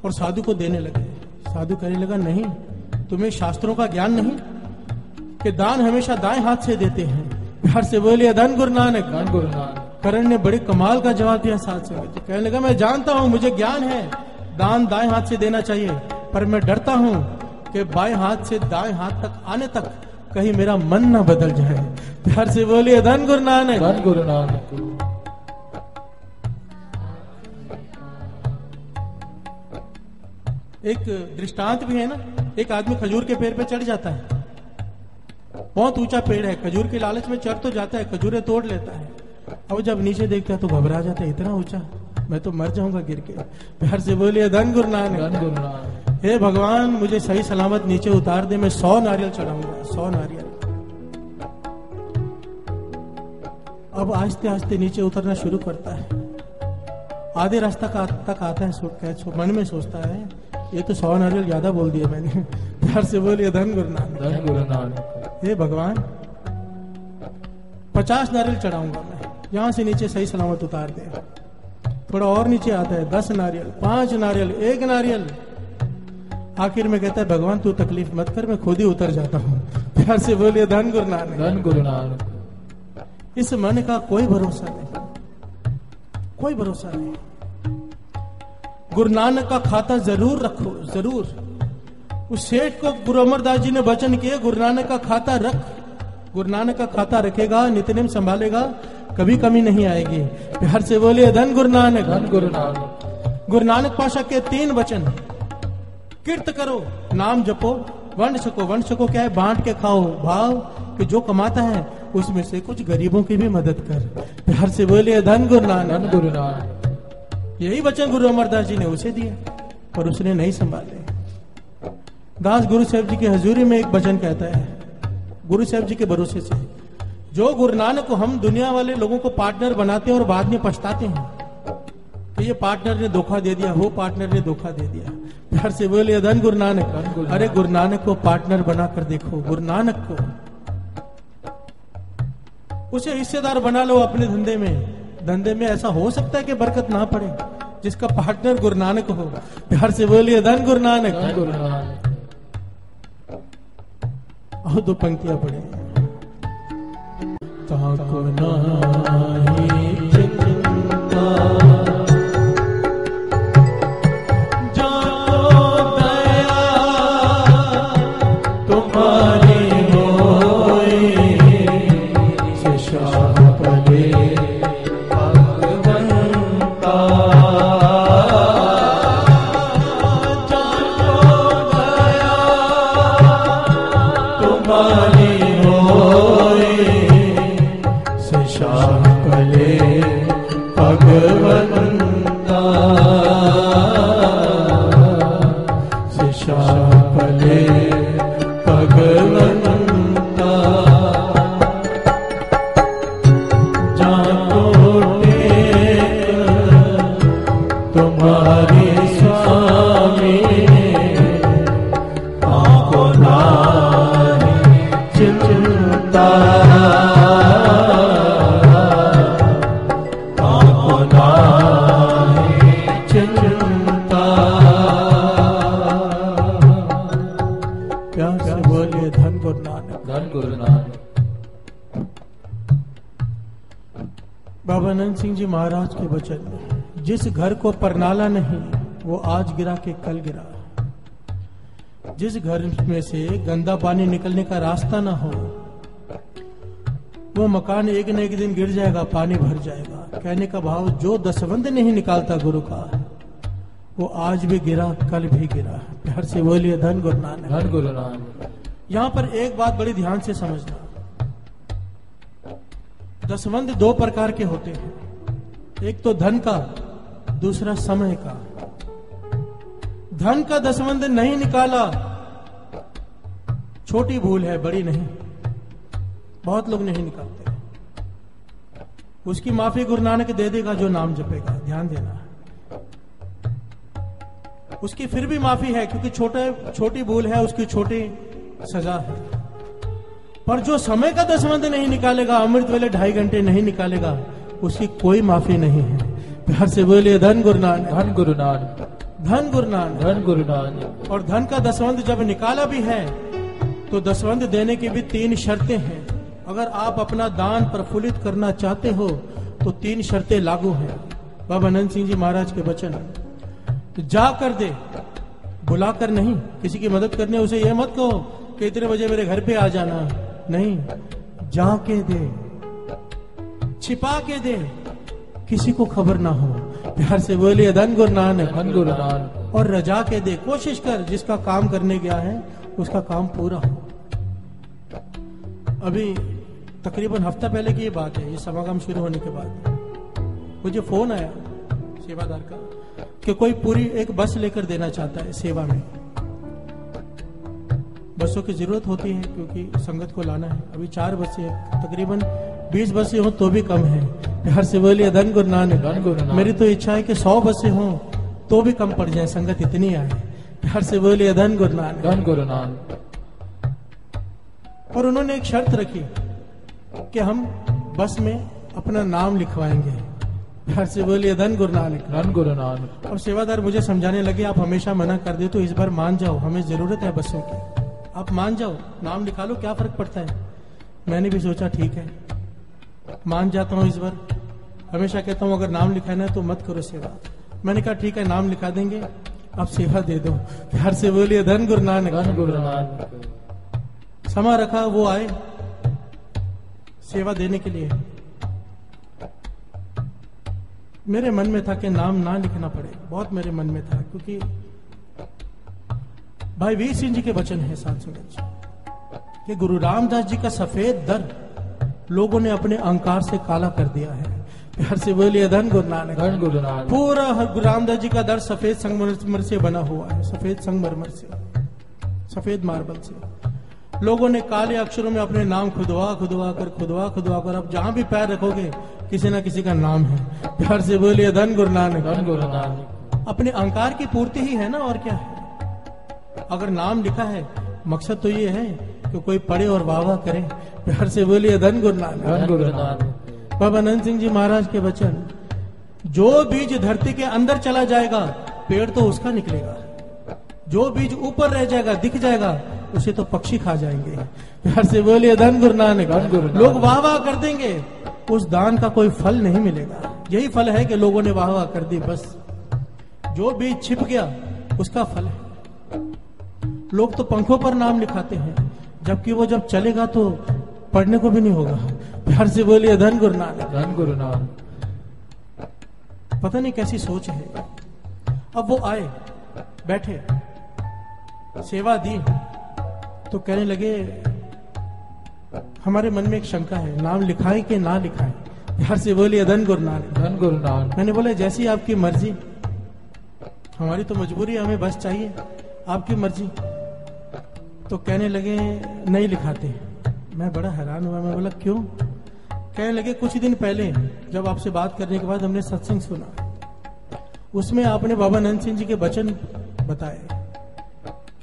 और साधु को देने लगे। साधु कहने लगा नहीं, तुम्हें शास्त्रों का ज्ञान नहीं कि दान हमेशा दाएं हाथ से देते हैं। प्यार से बोलिए धन गुरु नानक। धन गुरु नानक। कर्ण ने बड़े कमाल का जवाब दिया साथ से। कहने लगा मैं जानता हूं, मुझे ज्ञान है, दान दाएं हाथ से देना चाहिए, पर मैं डरता हूं कि बाएं हाथ से दाएं हाथ तक आने तक कहीं मेरा मन ना बदल जाए। प्यार से बोलिए धन गुरु नानक। धन गुरु नानक। एक दृष्टांत भी है ना, एक आदमी खजूर के पेड़ पे चढ़ जाता है, बहुत ऊंचा पेड़ है, खजूर के लालच में चढ़ तो जाता है, खजूरें तोड़ लेता है। अब जब नीचे देखता है तो घबरा जाता है, इतना ऊंचा, मैं तो मर जाऊंगा गिर के। प्यार से बोलिए धन गुरु नानक। धन गुरु नानक। हे भगवान मुझे सही सलामत नीचे उतार दे, मैं 100 नारियल चढ़ाऊंगा, 100 नारियल। अब आहिस्ते आहिस्ते नीचे उतरना शुरू करता है। आधे रास्ता तक आता है, मन में सोचता है ये तो 100 नारियल ज्यादा बोल दिया मैंने। प्यार से बोलिए धन गुरु नानक। धन गुरु नानक। हे भगवान 50 नारियल चढ़ाऊंगा मैं, यहां से नीचे सही सलामत उतार दे। थोड़ा और नीचे आता है, 10 नारियल, 5 नारियल, 1 नारियल। आखिर में कहता है भगवान तू तकलीफ मत कर, मैं खुद ही उतर जाता हूं। प्यार से बोलिए धन गुरु नानक। धन गुरु नानक। इस मन का कोई भरोसा नहीं, कोई भरोसा नहीं। गुरु नानक का खाता जरूर रखो, जरूर। उस सेठ को गुरु अमरदास जी ने वचन किए गुरु नानक का खाता रख। गुरु नानक का खाता रखेगा, नित्यनेम संभालेगा, कभी कमी नहीं आएगी। प्यार से बोलिए धन गुरु नानक। धन गुरु नानक। गुरु नानक पाशा के 3 वचन, कीर्त करो, नाम जपो, वंड सको। वंड सको क्या है? बांट के खाओ। भाव कि जो कमाता है उसमें से कुछ गरीबों की भी मदद कर। प्यार से बोलिए धन गुरु नानक। धन गुरु नानक। यही वचन गुरु अमरदास जी ने उसे दिया, पर उसने नहीं संभाले। दास गुरु साहब जी की हजूरी में एक वचन कहता है, गुरु साहब जी के भरोसे से, जो गुरु नानक को हम दुनिया वाले लोगों को पार्टनर बनाते हैं और बाद में पछताते हैं कि ये पार्टनर ने धोखा दे दिया, वो पार्टनर ने धोखा दे दिया। प्यार से बोलिए धन गुरु नानक। अरे गुरु नानक को पार्टनर बनाकर देखो, गुरु नानक को उसे हिस्सेदार बना लो अपने धंधे में। धंधे में ऐसा हो सकता है कि बरकत ना पड़े, जिसका पार्टनर गुरु नानक हो। प्यार से बोलिए धन गुरु नानक। धन गुरु नानक। और 2 पंक्तियां पढ़े। ताको नाही चिंता, जाको दया तुम्हारी होए, से शाह पले भगवंता। जाको दया तुम्हारी होए, से शाह पले भगवंता। से शाह पले भगवंता। जाको टेक तुम्हारी स्वामी, आंखों नारी चिंता। आंखों नारी चिंता। प्यार से बोलिए धन गुरु नानक। धन गुरु नानक। बाबा नंद सिंह जी महाराज के वचन, जिस घर को परनाला नहीं वो आज गिरा के कल गिरा। जिस घर में से गंदा पानी निकलने का रास्ता ना हो, वो मकान एक न एक दिन गिर जाएगा, पानी भर जाएगा। कहने का भाव, जो दसवंध नहीं निकालता गुरु का, वो आज भी गिरा, कल भी गिरा। प्यार से बोलिए धन गुरु नानक। धन गुरु नानक। यहां पर एक बात बड़ी ध्यान से समझना, दसवंध 2 प्रकार के होते हैं, एक तो धन का, दूसरा समय का। धन का दसवंध नहीं निकाला, छोटी भूल है, बड़ी नहीं। बहुत लोग नहीं निकालते, उसकी माफी गुरु नानक दे देगा जो नाम जपेगा। ध्यान देना, उसकी फिर भी माफी है, क्योंकि छोटी भूल है, उसकी छोटी सजा है। पर जो समय का दसवंध नहीं निकालेगा, अमृत वेले 2.5 घंटे नहीं निकालेगा, उसकी कोई माफी नहीं है। प्यार से बोलिए धन गुरु नानक। धन गुरु नानक। धन गुरु नानक। धन गुरु नानक। और धन का दसवंध जब निकाला भी है, तो दसवंध देने की भी 3 शर्तें हैं। अगर आप अपना दान प्रफुल्लित करना चाहते हो तो 3 शर्तें लागू हैं। बाबा नंद सिंह जी महाराज के वचन, जा कर दे, बुलाकर नहीं। किसी की मदद करने उसे यह मत कहो कि इतने बजे मेरे घर पे आ जाना, नहीं, जाके दे, छिपा के दे, किसी को खबर ना हो। प्यार से बोलिए धन गुरु नानक। धन गुरु नानक। और रजा के दे, कोशिश कर जिसका काम करने गया है उसका काम पूरा हो। अभी तकरीबन हफ्ता पहले की ये बात है, ये समागम शुरू होने के बाद मुझे फोन आया, सेवादार का, कि कोई पूरी एक बस लेकर देना चाहता है सेवा में। बसों की जरूरत होती है क्योंकि संगत को लाना है। अभी 4 बसें, तकरीबन 20 बसें हो तो भी कम है। प्यार से बोलिए धन गुरु नानक। मेरी तो इच्छा है कि 100 बसें हों तो भी कम पड़ जाए, संगत इतनी आए। प्यार से बोलिए धन गुरु नानक। धन गुरु नानक। और उन्होंने एक शर्त रखी कि हम बस में अपना नाम लिखवाएंगे। प्यार से बोलिए धन गुरु नानक। धन गुरु नानक। और सेवादार मुझे समझाने लगे, आप हमेशा मना कर दे तो इस बार मान जाओ, हमें जरूरत है बसों की, आप मान जाओ, नाम लिखा लो, क्या फर्क पड़ता है। मैंने भी सोचा ठीक है, मान जाता हूं इस बार। हमेशा कहता हूं अगर नाम लिखाना है तो मत करो सेवा। मैंने कहा ठीक है, नाम लिखा देंगे, आप सेवा दे दो। प्यार से बोलिए धन गुरु नानक। धन गुरु नानक। समा रखा, वो आए सेवा देने के लिए। मेरे मन में था कि नाम ना लिखना पड़े, बहुत मेरे मन में था, क्योंकि भाई वीर सिंह जी के वचन है साथ संगत जी कि गुरु रामदास जी का सफेद दर लोगों ने अपने अहंकार से काला कर दिया है। प्यार से बोलिए धन गुरु नानक। धन गुरु नानक। पूरा गुरु रामदास जी का दर सफेद संगमरमर से बना हुआ है, सफेद संगमरमर से, सफेद मार्बल से। लोगों ने काले अक्षरों में अपने नाम खुदवा कर अब जहां भी पैर रखोगे किसी ना किसी का नाम है। प्यार से बोलिए धन गुरु नानक। धन गुरु नानक। अपने अहंकार की पूर्ति ही है ना, और क्या है। अगर नाम लिखा है, मकसद तो ये है कि कोई पढ़े और वाह वाह करे। प्यार से बोलिए धन गुरु नानक। धन गुरु नानक। बाबा नंद सिंह जी महाराज के वचन, जो बीज धरती के अंदर चला जाएगा पेड़ तो उसका निकलेगा, जो बीज ऊपर रह जाएगा दिख जाएगा उसे तो पक्षी खा जाएंगे। प्यार से बोलिए धन गुरु नानक। लोग वाह वाह कर देंगे, उस दान का कोई फल नहीं मिलेगा। यही फल है कि लोगों ने वाह वाह कर दी, बस जो बीज छिप गया उसका फल है। लोग तो पंखों पर नाम लिखाते हैं, जबकि वो जब चलेगा तो पढ़ने को भी नहीं होगा। प्यार से बोलिए धन गुरु नानक। धन गुरु नानक। पता नहीं कैसी सोच है। अब वो आए, बैठे, सेवा दी तो कहने लगे हमारे मन में एक शंका है, नाम लिखाएं कि ना लिखाएं। प्यार से बोलिए धन गुरु नानक। धन गुरु नानक। मैंने बोला जैसी आपकी मर्जी, हमारी तो मजबूरी है, हमें बस चाहिए, आपकी मर्जी। तो कहने लगे नहीं लिखाते। मैं बड़ा हैरान हुआ, मैं बोला क्यों। कहने लगे कुछ दिन पहले जब आपसे बात करने के बाद हमने सत्संग सुना, उसमें आपने बाबा नंद सिंह जी के वचन बताए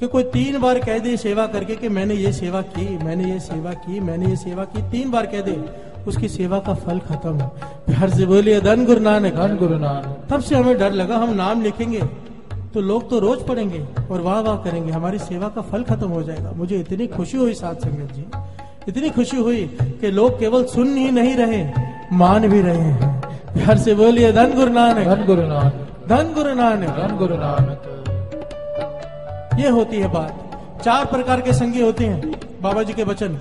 कि कोई 3 बार कह दे सेवा करके कि मैंने ये सेवा की, मैंने ये सेवा की, मैंने ये सेवा की, 3 बार कह दे, उसकी सेवा का फल खत्म। प्यार से बोलिए धन गुरु नानक। धन गुरु नानक। तब से हमें डर लगा, हम नाम लिखेंगे तो लोग तो रोज पढ़ेंगे और वाह वाह करेंगे, हमारी सेवा का फल खत्म हो जाएगा। मुझे इतनी खुशी हुई साथ संगत जी, इतनी खुशी हुई कि लोग केवल सुन ही नहीं रहे, मान भी रहे हैं। प्यार से बोलिए धन गुरु नानक। धन गुरु नानक। धन गुरु नानक। धन गुरु नानक। ये होती है बात। 4 प्रकार के संगी होते हैं बाबा जी के वचन,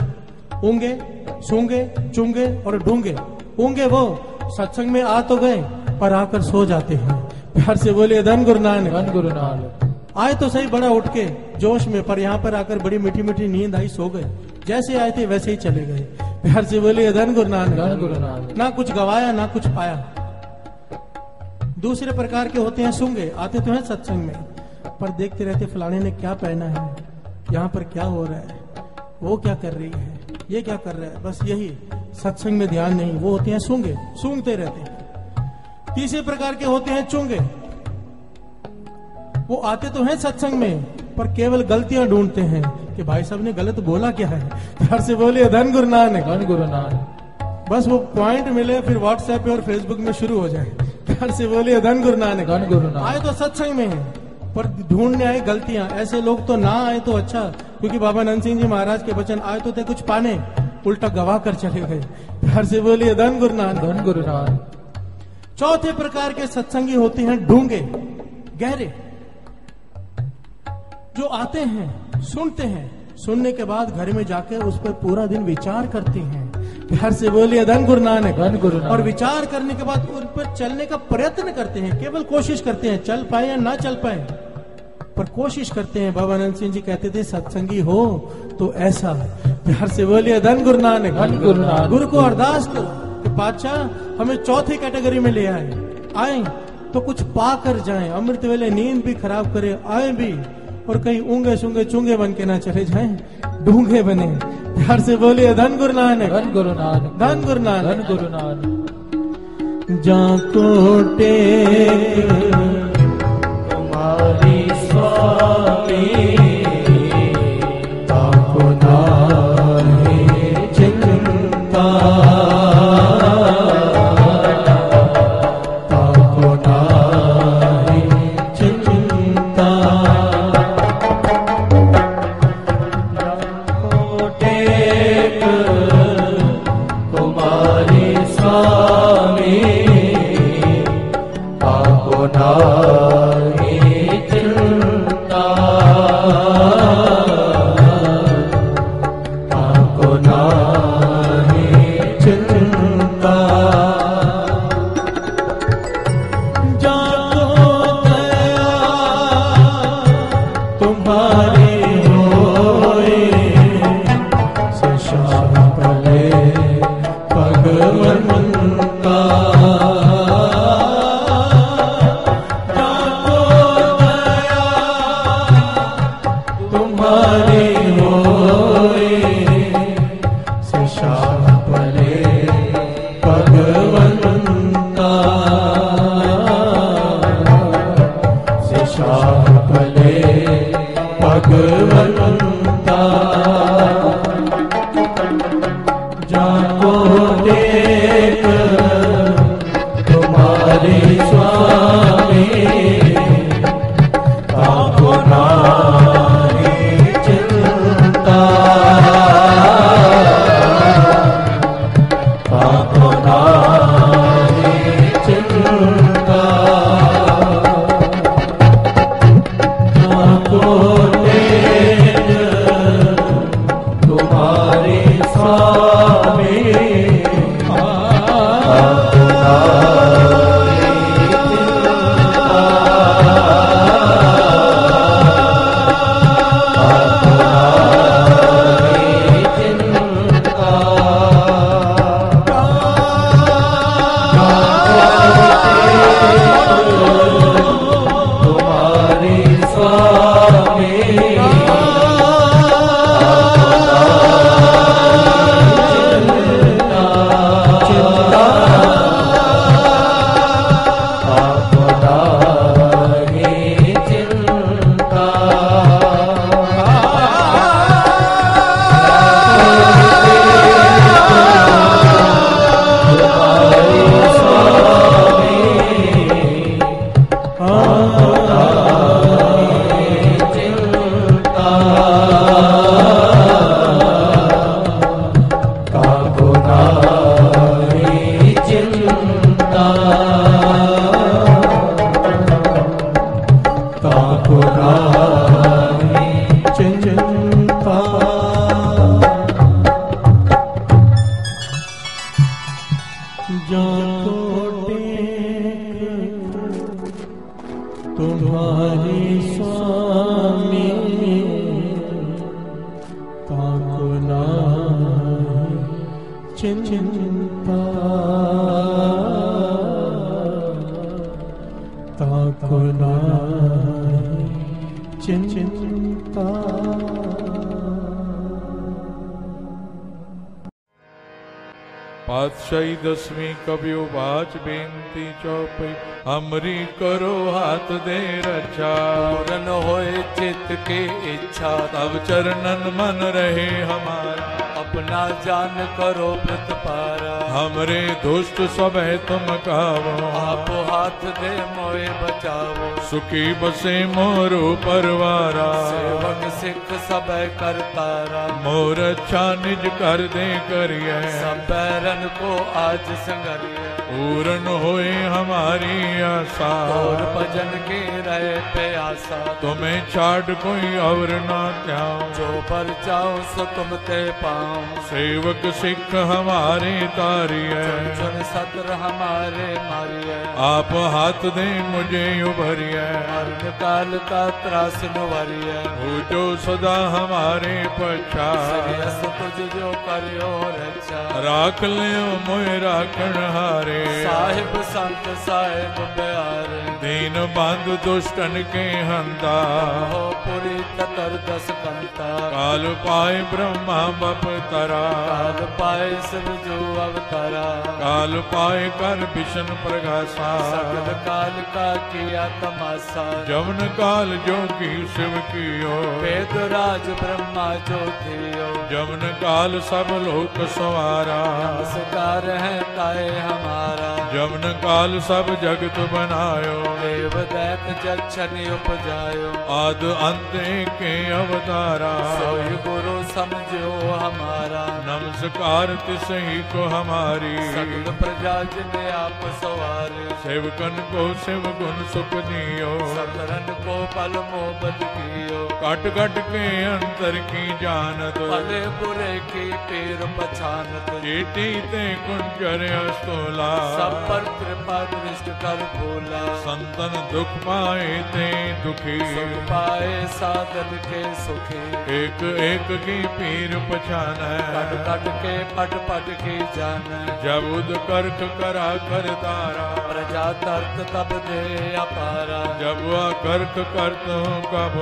ऊंगे, सूंगे, चुंगे और ढूंगे। ऊंगे वो सत्संग में आ तो गए पर आकर सो जाते हैं। प्यार से बोलिए धन गुरु नानक। धन गुरु नानक। आए तो सही बड़ा उठ के जोश में, पर यहाँ पर आकर बड़ी मीठी मीठी नींद आई, सो गए, जैसे आए थे वैसे ही चले गए। प्यार से बोलिए धन गुरु नानक। धन गुरु नानक। ना कुछ गवाया ना कुछ पाया। दूसरे प्रकार के होते हैं सूंगे, आते तो हैं सत्संग में पर देखते रहते फलाने ने क्या पहना है, यहाँ पर क्या हो रहा है, वो क्या कर रही है, ये क्या कर रहा है, बस यही, सत्संग में ध्यान नहीं। वो होते हैं सूंगे, सूंघते रहते हैं। तीसरे प्रकार के होते हैं चुंगे, वो आते तो हैं सत्संग में पर केवल गलतियां ढूंढते हैं कि भाई साहब ने गलत बोला क्या है। प्यार से बोलिए धन गुरु नानक। धन गुरु नानक। बस वो पॉइंट मिले फिर व्हाट्सएप पे और फेसबुक में शुरू हो जाए। प्यार से बोलिए धन गुरु नानक। धन गुरु नानक। आए तो सत्संग में है पर ढूंढने आए गलतियां। ऐसे लोग तो ना आए तो अच्छा, क्योंकि बाबा नंद सिंह जी महाराज के वचन, आए तो थे कुछ पाने, उल्टा गवा कर चले गए। प्यार से बोलिए धन गुरु नानक। धन गुरु नानक। चौथे प्रकार के सत्संगी होते हैं ढूंगे, गहरे, जो आते हैं, सुनते हैं, सुनने के बाद घर में जाकर उस पर पूरा दिन विचार करते हैं। प्यार से बोलिए धन गुरु नानक। धन गुरु नानक। और विचार करने के बाद उन पर चलने का प्रयत्न करते हैं, केवल कोशिश करते हैं, चल पाए या ना चल पाए पर कोशिश करते हैं। बाबा नंद सिंह जी कहते थे सत्संगी हो तो ऐसा। प्यार से बोलिए धन गुरु नानक। धन गुरु नानक। गुरु को अरदास करो कि बादशाह हमें चौथी कैटेगरी में ले आए तो कुछ पा कर जाएं, अमृत वेले नींद भी खराब करे आए भी, और कहीं ऊंगे सूंगे चुंगे बन के ना चले जाएं, डूंगे बने। प्यार से बोलिए धन गुरु नानक, धन गुरु नानक, धन गुरु नानक, धन गुरु नानक। जाको टेक तुम्हारी स्वामी, ताको नाहि चिंता, ताको नाहि चिंता। जाको टेक तुम्हारी स्वामी, ताको नाहि चिंता, ताको नाहि चिंता। जाको दया तुम्हारी होए, से श्याम भले भगवंता। जाको दया तुम्हारी होए, से श्याम भले भगवंता, से श्याम भले भगवंता। जाको टेक तुम्हारी स्वामी, ताको नाहि चिंता, ताको नाहि चिंता। जाको टेक तुम्हारी स्वामी, ताको नाहि चिंता, ताको नाहि चिंता। तुम्हारी स्वामी, चिंता, ताको नाहि चिंता। तुम्हारी स्वामी, ताको नाहि चिंता, ताको नाहि चिंता, ताको नाहि चिंता। जाको टेक तुम्हारी स्वामी, ताको नाहि चिंता, ताको नाहि चिंता। पातशाही दसवीं कबियो बाच बेनती चौपई, हमरी करो हाथ दे रक्षा। पूरन होए चित्त के इच्छा, तब चरणन मन रहे हमारा। अपना जान करो प्रतपारा। हमरे दुष्ट सब है तुम कावो, आप हाथ दे मोए बचावो। सुखी बसे मोरो परवारा। सेवक सिख सब करतारा। मोर अच्छा निज कर दे करिए, सब बैरन को आज संगरिए। पूर्ण होए हमारी आशा, और भजन के रहे प्यासा। तुम्हें छाड़ कोई और ना त्याओ, जो पर जाओ सो तुम ते पाओ। सेवक सिख हमारे तारिए, चुन सत्र हमारे मारिए। आप हाथ दे मुझे उभरिए, मरण काल का त्रास नुवरिए। हो जो सदा हमारे पछा। श्रेयस तुझ जो करियो रक्षा। राख लियो मोए राखण हारे, साहिब संत साहिब प्यारे, दीन बंधु दुष्टन के हंता, हो पुरी ततर दस कंता, काल पाए ब्रह्मा बप तरा, काल पाए शिव जो अवतारा, काल पाए कर विष्णु प्रगासा, सकल काल का किया तमाशा, जमन काल जोगी शिव कियो, वेद राज ब्रह्मा जो थियो, जमन काल सब लोक सवारा, नमस्कार है ताए हमारा, जमन काल सब जगत बनायो, देव दैत जक्षनि उपजायो, आद अंत के अवतारा, सोई गुरु समझो हमारा, नमस्कार तिसही को हमारी, सकल प्रजा जिने आप सवारे, सेवकन को शिव गुण सुख दियो, सकरन को पल मोहब्बत कियो, कट कट के अंतर की जानत, भले बुरे की पीर पछानत, चीटी ते कुंजर अस्तोला, सब पर कृपा दृष्ट कर भोला, संतन दुख पाए ते दुखी, सुख पाए साधन के सुखी, एक एक की पीर पछान, कट कट के पट पट की जान, जब उद करख करा कर तारा, प्रजा तर्त तब दे अपारा, जब वह करख करत हूँ कब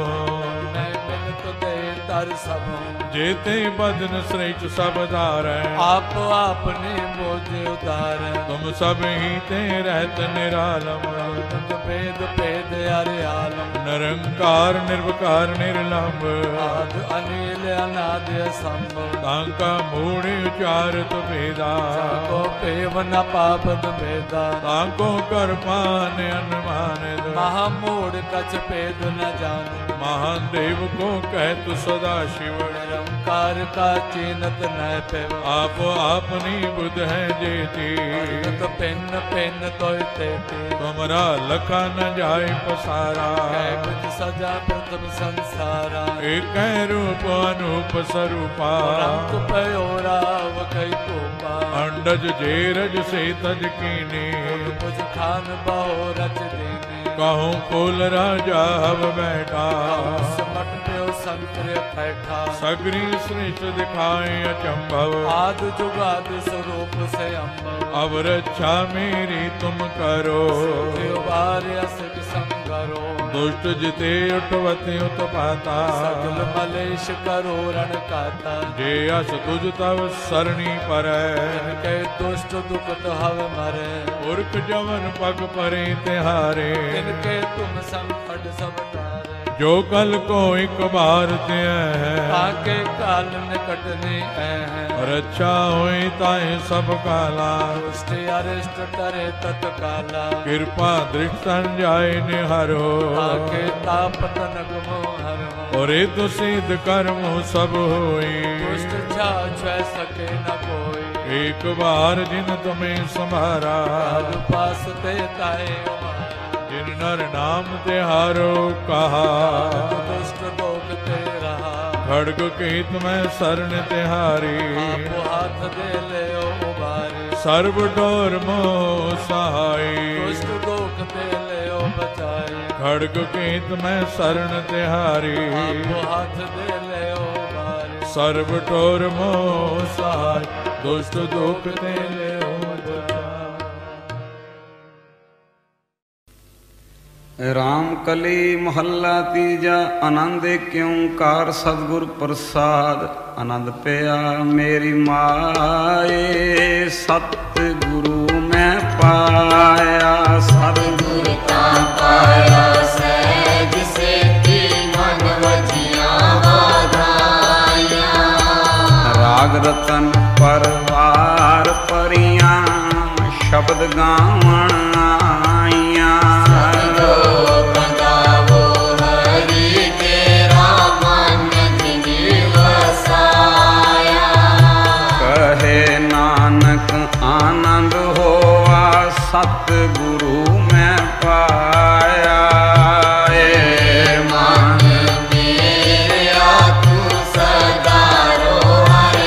मैं मिलत दे तर सब, जेते बदन श्रेष्ठ सब धार, आप आपने मोजे उदार, तुम सब ही ते रहत निरालम, भेद भेद अरे आलम, निरंकार निर्विकार निर्लंब, आद अनिल अनाद असंभव, तांका मूढ़ उचारत भेदा, जाको पेव न पापद भेदा, तांको कर पान अनुमान, महामूढ़ कछ भेद न जान, महान देव को कहतु सदा शिव, निरंकार का चीनत न पेव, आप अपनी बुध है जेती, तो पिन पिन तोय तेती, तुमरा लखा न जाय पसारा, कै कुछ सजा प्रथम संसारा, एक रूप अनूप स्वरूपा, रंग पयोराव कई कोपा, अंडज जेरज से तज कीने, कुछ खान बहु रच देने, कहूँ कुल राजा हव बैठा, समट प्यो संतरे बैठा, सगरी श्रेष्ठ दिखाए अचंभव, आद जुगाद स्वरूप से अम्बव, अब रक्षा मेरी तुम करो, असक संगरो, दुष्ट जिते उठवते उत्पाता, सकल मलेश करो रण काता, जे अस तुझ तव सरणी पर, जिनके दुष्ट दुखत हव मरे, पुरख जवन पग परे तिहारे, जिनके तुम संकट सब तारे, जो कल को एक बार ते है, ताके काल निकटने है, रक्षा होई ताए सब काला, दुष्ट अरिष्ट करे तत्काला, कृपा दृष्ट जाय निहारो, ताके तापत नगमो हरो, और तो सिद्ध कर्म सब होई, दुष्ट छा छह सके न कोई, एक बार जिन तुम्हें संभारा, काल पास ते ताए उमारा, जिन नर नाम तिहारो कहा, दुष्ट लोक ते रहा, खड़ग केत में शरण तिहारी, आप हाथ दे ले उबारी, सर्व डोर मोह सहाय, दुष्ट लोक ते ले बचाई, खड़ग केत में शरण तिहारी, आप हाथ दे ले उबारी, सर्व डोर मोह सहाय, दुष्ट दुख ते ले राम कली महला तीजा आनंद क्यों कार सतगुर प्रसाद, आनंद पिया मेरी माए, सतगुरु मैं पाया, सतगुरु का पाया सहज से की मन वजिया वाधाया, राग रतन परवार परिया शब्द गावण आइया, आनंद होवा सतगुरु मैं पाया, मन मेरा तू सदा रो हर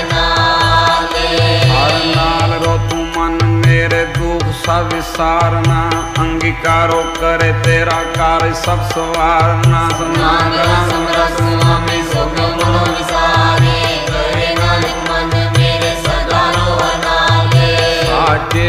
नाल रो तू मन मेरे दुख सब विसारना, अंगीकारो करे तेरा कार्य सब सवारना, साचे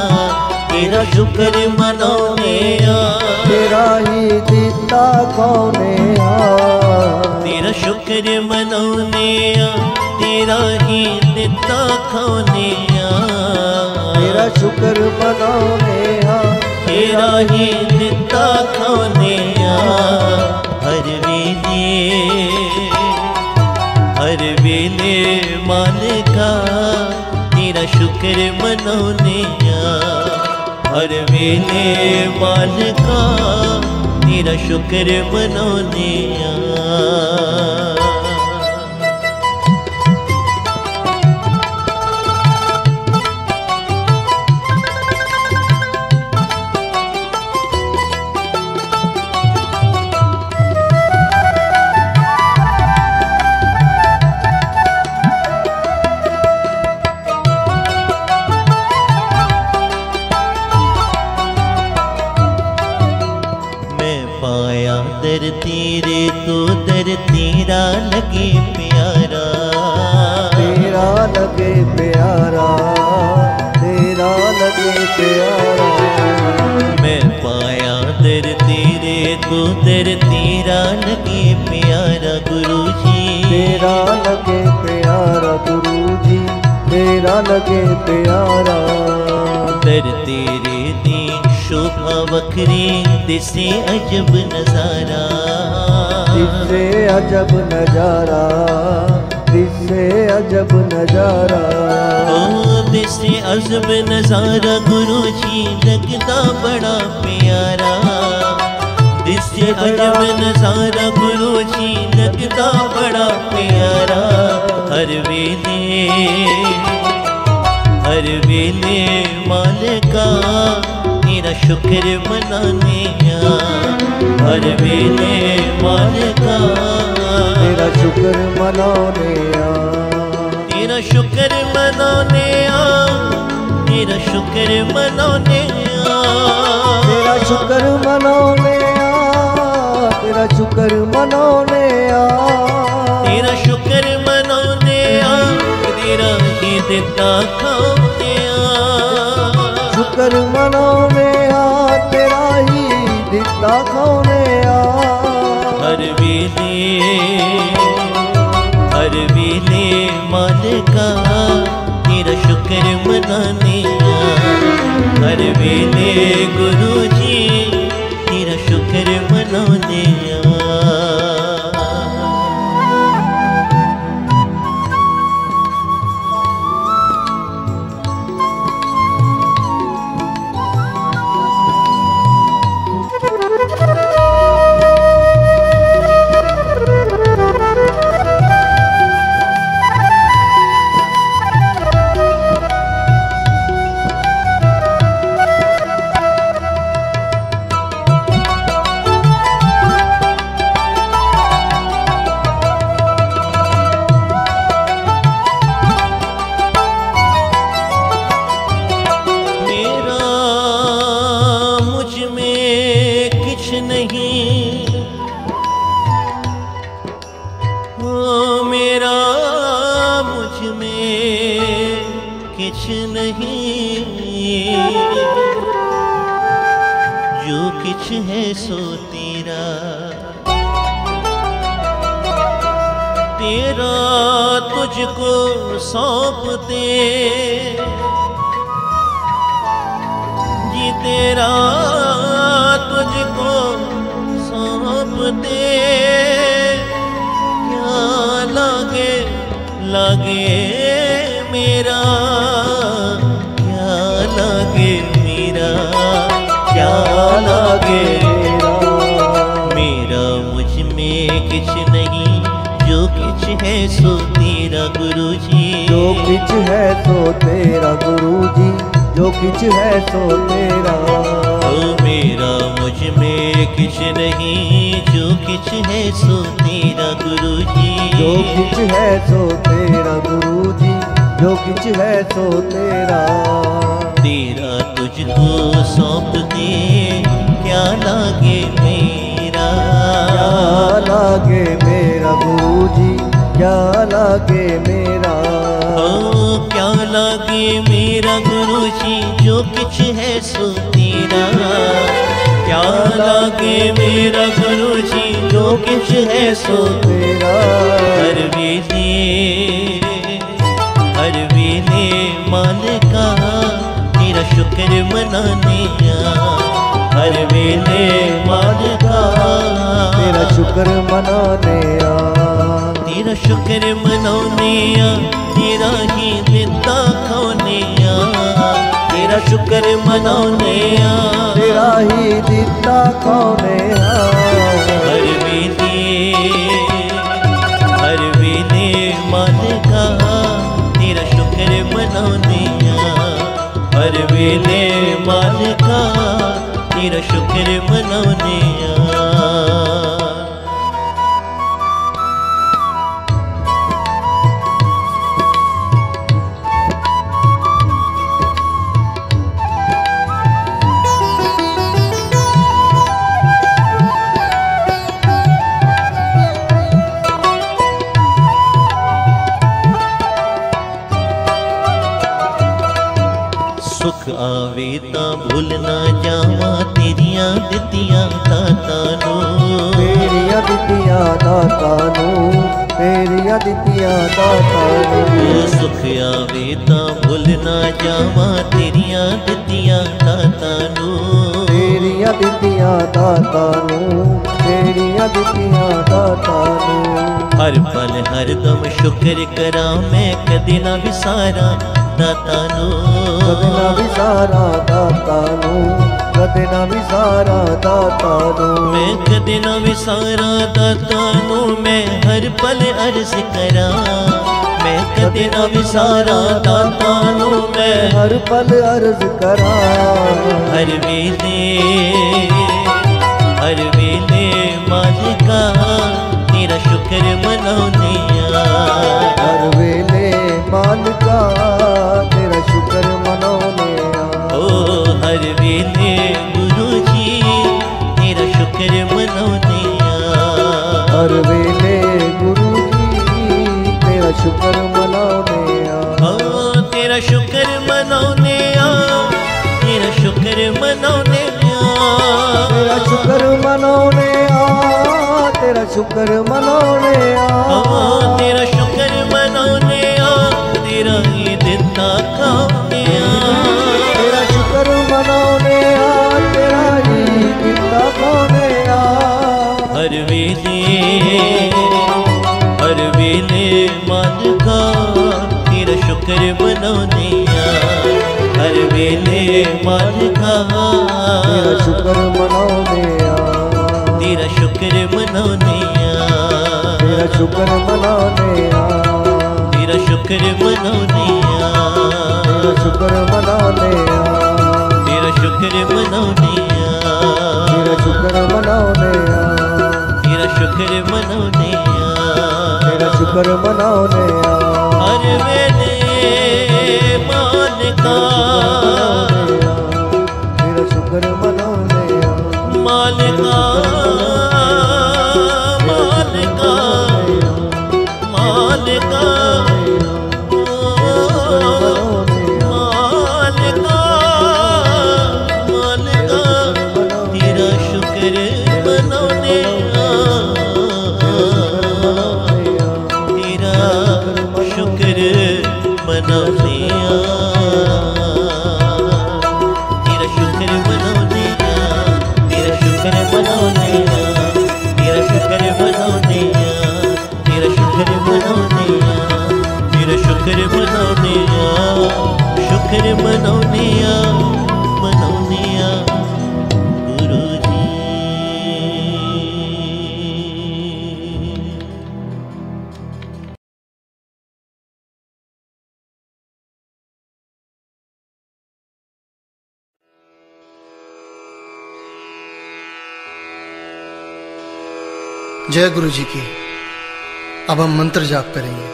तेरा शुक्र मनाने तेरा ही दिता खाने तेरा शुक्र मनाने तेरा ही दिता खाने तेरा शुक्र मनाने तेरा ही दिता खाने हर वेले मालिका तेरा शुक्र मनाने हर वेले मालिका तेरा शुक्र मनाने दर तेरे तो दर तेरा लगे प्यारा तेरा लगे प्यारा तेरा लगे प्यारा मैं पाया दर तेरे तो दर तेरा लगे प्यारा गुरुजी तेरा लगे प्यारा गुरुजी तेरा लगे प्यारा दर तेरे दी शोभा वखरी दिसे अजब नजारा दिसे अजब नजारा दिसे अजब नजारा ओ दिसे अजब नजारा गुरुजी लगता बड़ा प्यारा दिसे अजब नजारा गुरुजी लगता बड़ा प्यारा हर वेले मालिका तेरा शुक्र मनाने हर वेले मालिका तेरा शुक्र मनाने तेरा शुक्र मनाने तेरा शुक्र मनाने तेरा शुक्र मनाने तेरा शुक्र मनाने तेरा शुक्र मनाने तेरा ही दिता खाने शुक्र मनाने तेरा ही दिता खाने हर वेले मालिका तेरा शुक्र मनाने हर वेले गुरुजी तेरा शुक्र मनाने है सो तेरा तेरा तुझको सौंप दे जी तेरा तुझको सौंप दे क्या लागे लागे मेरा क्या लागे मेरा क्या लागे मेरा मुझ में किछ नहीं जो किछ है सो तेरा गुरुजी जो किछ है सो तेरा गुरुजी जो किछ है सो तेरा ओ मेरा मुझ में किछ नहीं जो किछ है सो तेरा गुरुजी जो किछ है सो तेरा गुरुजी जो किछ है सो तेरा तेरा तुझको सौंप दे क्या लागे मेरा क्या लागे मेरा गुरुजी क्या लागे मेरा क्या लागे मेरा गुरु जी जो किछ है सो तेरा। क्या लागे मेरा गुरु जी जो किछ है सो तेरा। हर वेले मालिका तेरा शुक्र मनाने हर वेले मालिका तेरा शुक्र मनाने तेरा शुक्र मनाने तेरा ही दिता खाने तेरा शुक्र मनाने तेरा ही दिता खाने हर वेले मालिका तेरा शुक्र मनाने हर वेले मालिका तेरा शुक्र मनाने। सुख आवे ता भूल ना जावा तेरिया दितिया दाता नो। तेरिया दितिया दाता नो तेरिया दितिया दाता नो। सुख आवे ता भूल ना जावा तेरिया दितिया दाता नो। तेरिया दितिया दाता नो तेरिया दितिया दाता नो। हर पल हर दम शुक्र करा मैं कदे ना विसारा दाता नो। कदे ना विसारा दाता नो कदे ना विसारा दाता नो। मैं कदे ना विसारा दाता नो मैं हर पल अर्ज करा। मैं कदे ना विसारा दाता नो मैं हर पल अर्ज करा। हर वेले मालिका तेरा शुक्र मनाने हर वेले मालिका तेरा शुक्र मनाने ओ हर वेले गुरु जी तेरा शुक्र मनाने हर वेले गुरु जी तेरा शुक्र मनाने ओ तेरा शुक्र मनाने तेरा शुक्र मनाने तेरा शुक्र मनाने तेरा शुक्र मनाने तेरा शुक्र मनाने तेरा ही दिता खाने तेरा शुक्र मनाने तेरा ही दिता खाने हर वेले मालिका तेरा शुक्र मनाने हर वेले मालिका तेरा शुक्र मनाने तेरा शुक्र मनाने तेरा शुक्र मनाने तेरा शुक्र मनाने तेरा शुक्र मनाने तेरा शुक्र मनाने तेरा शुक्र मनाने तेरा शुक्र मनाने तेरा शुक्र मनाने हर वेले मालिका तेरा शुक्र मनाने मालिका मालिका मालिका मालिका मालिका तेरा शुक्र मनाने तेरा शुक्र मनाने तेरा शुक्र मनाने तेरा शुक्र मनाने तेरा शुक्र मनाने तेरा शुक्र मनाने तेरा शुक्र मनाने शुक्र मनाने मनाने गुरु जी। जय गुरु जी की। अब हम मंत्र जाप करेंगे।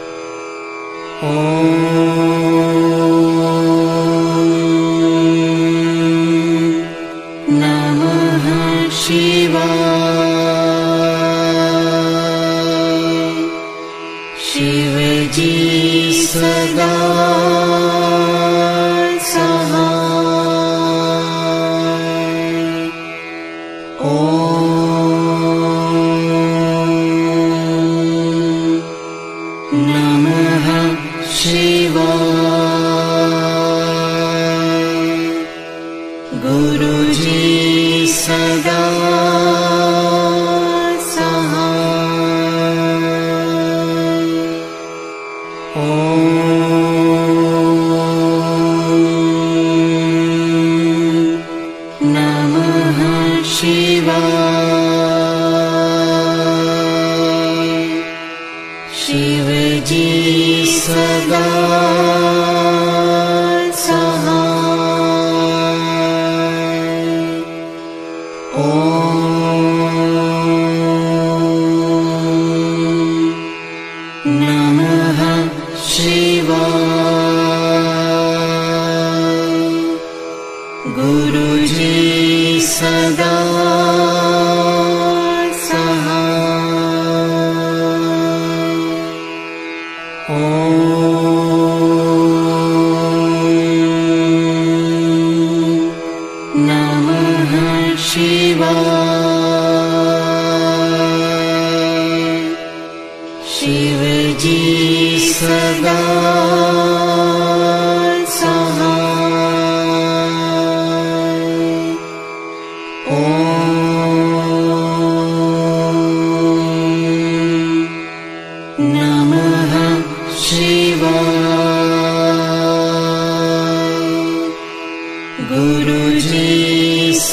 नमः शिवाय। शिव जी सदा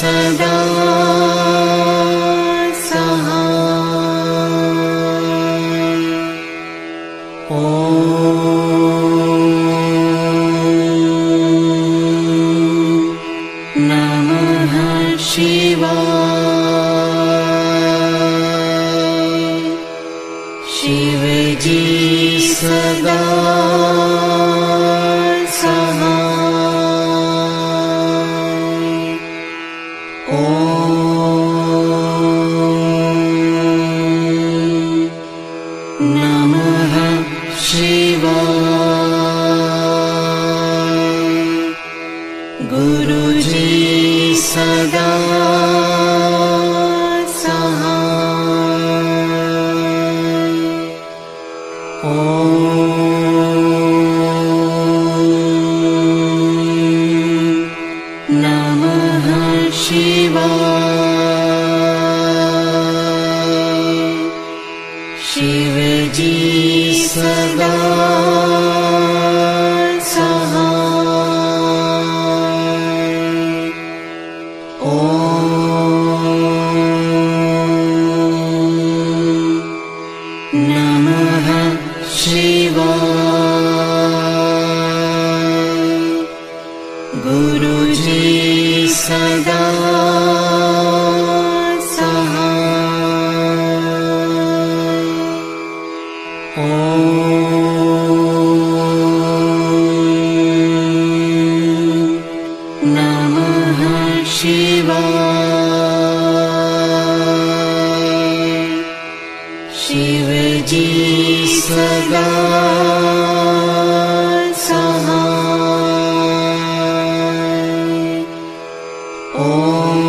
सदा शिव जी सदा सहाय। ओम नमः शिवाय। गुरु जी सदा शिव जी सदा सहाय। ओम नमः शिवाय। गुरु जी सदा शिव जी सदा सहाय। ओम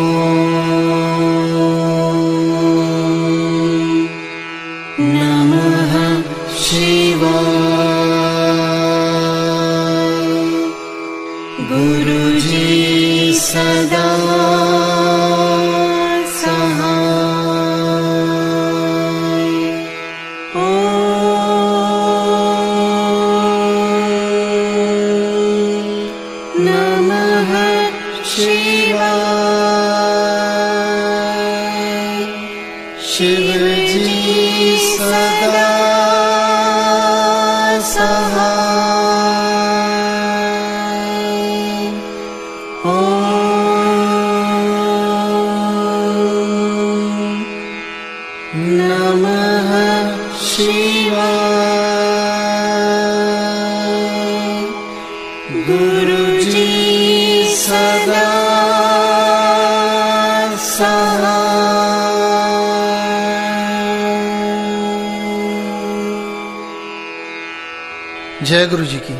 नमः शिवाय। गुरु जी सदा शिव जी सदा सहाय। ओम नमः शिवाय। गुरु जी सदा जय गुरु जी की।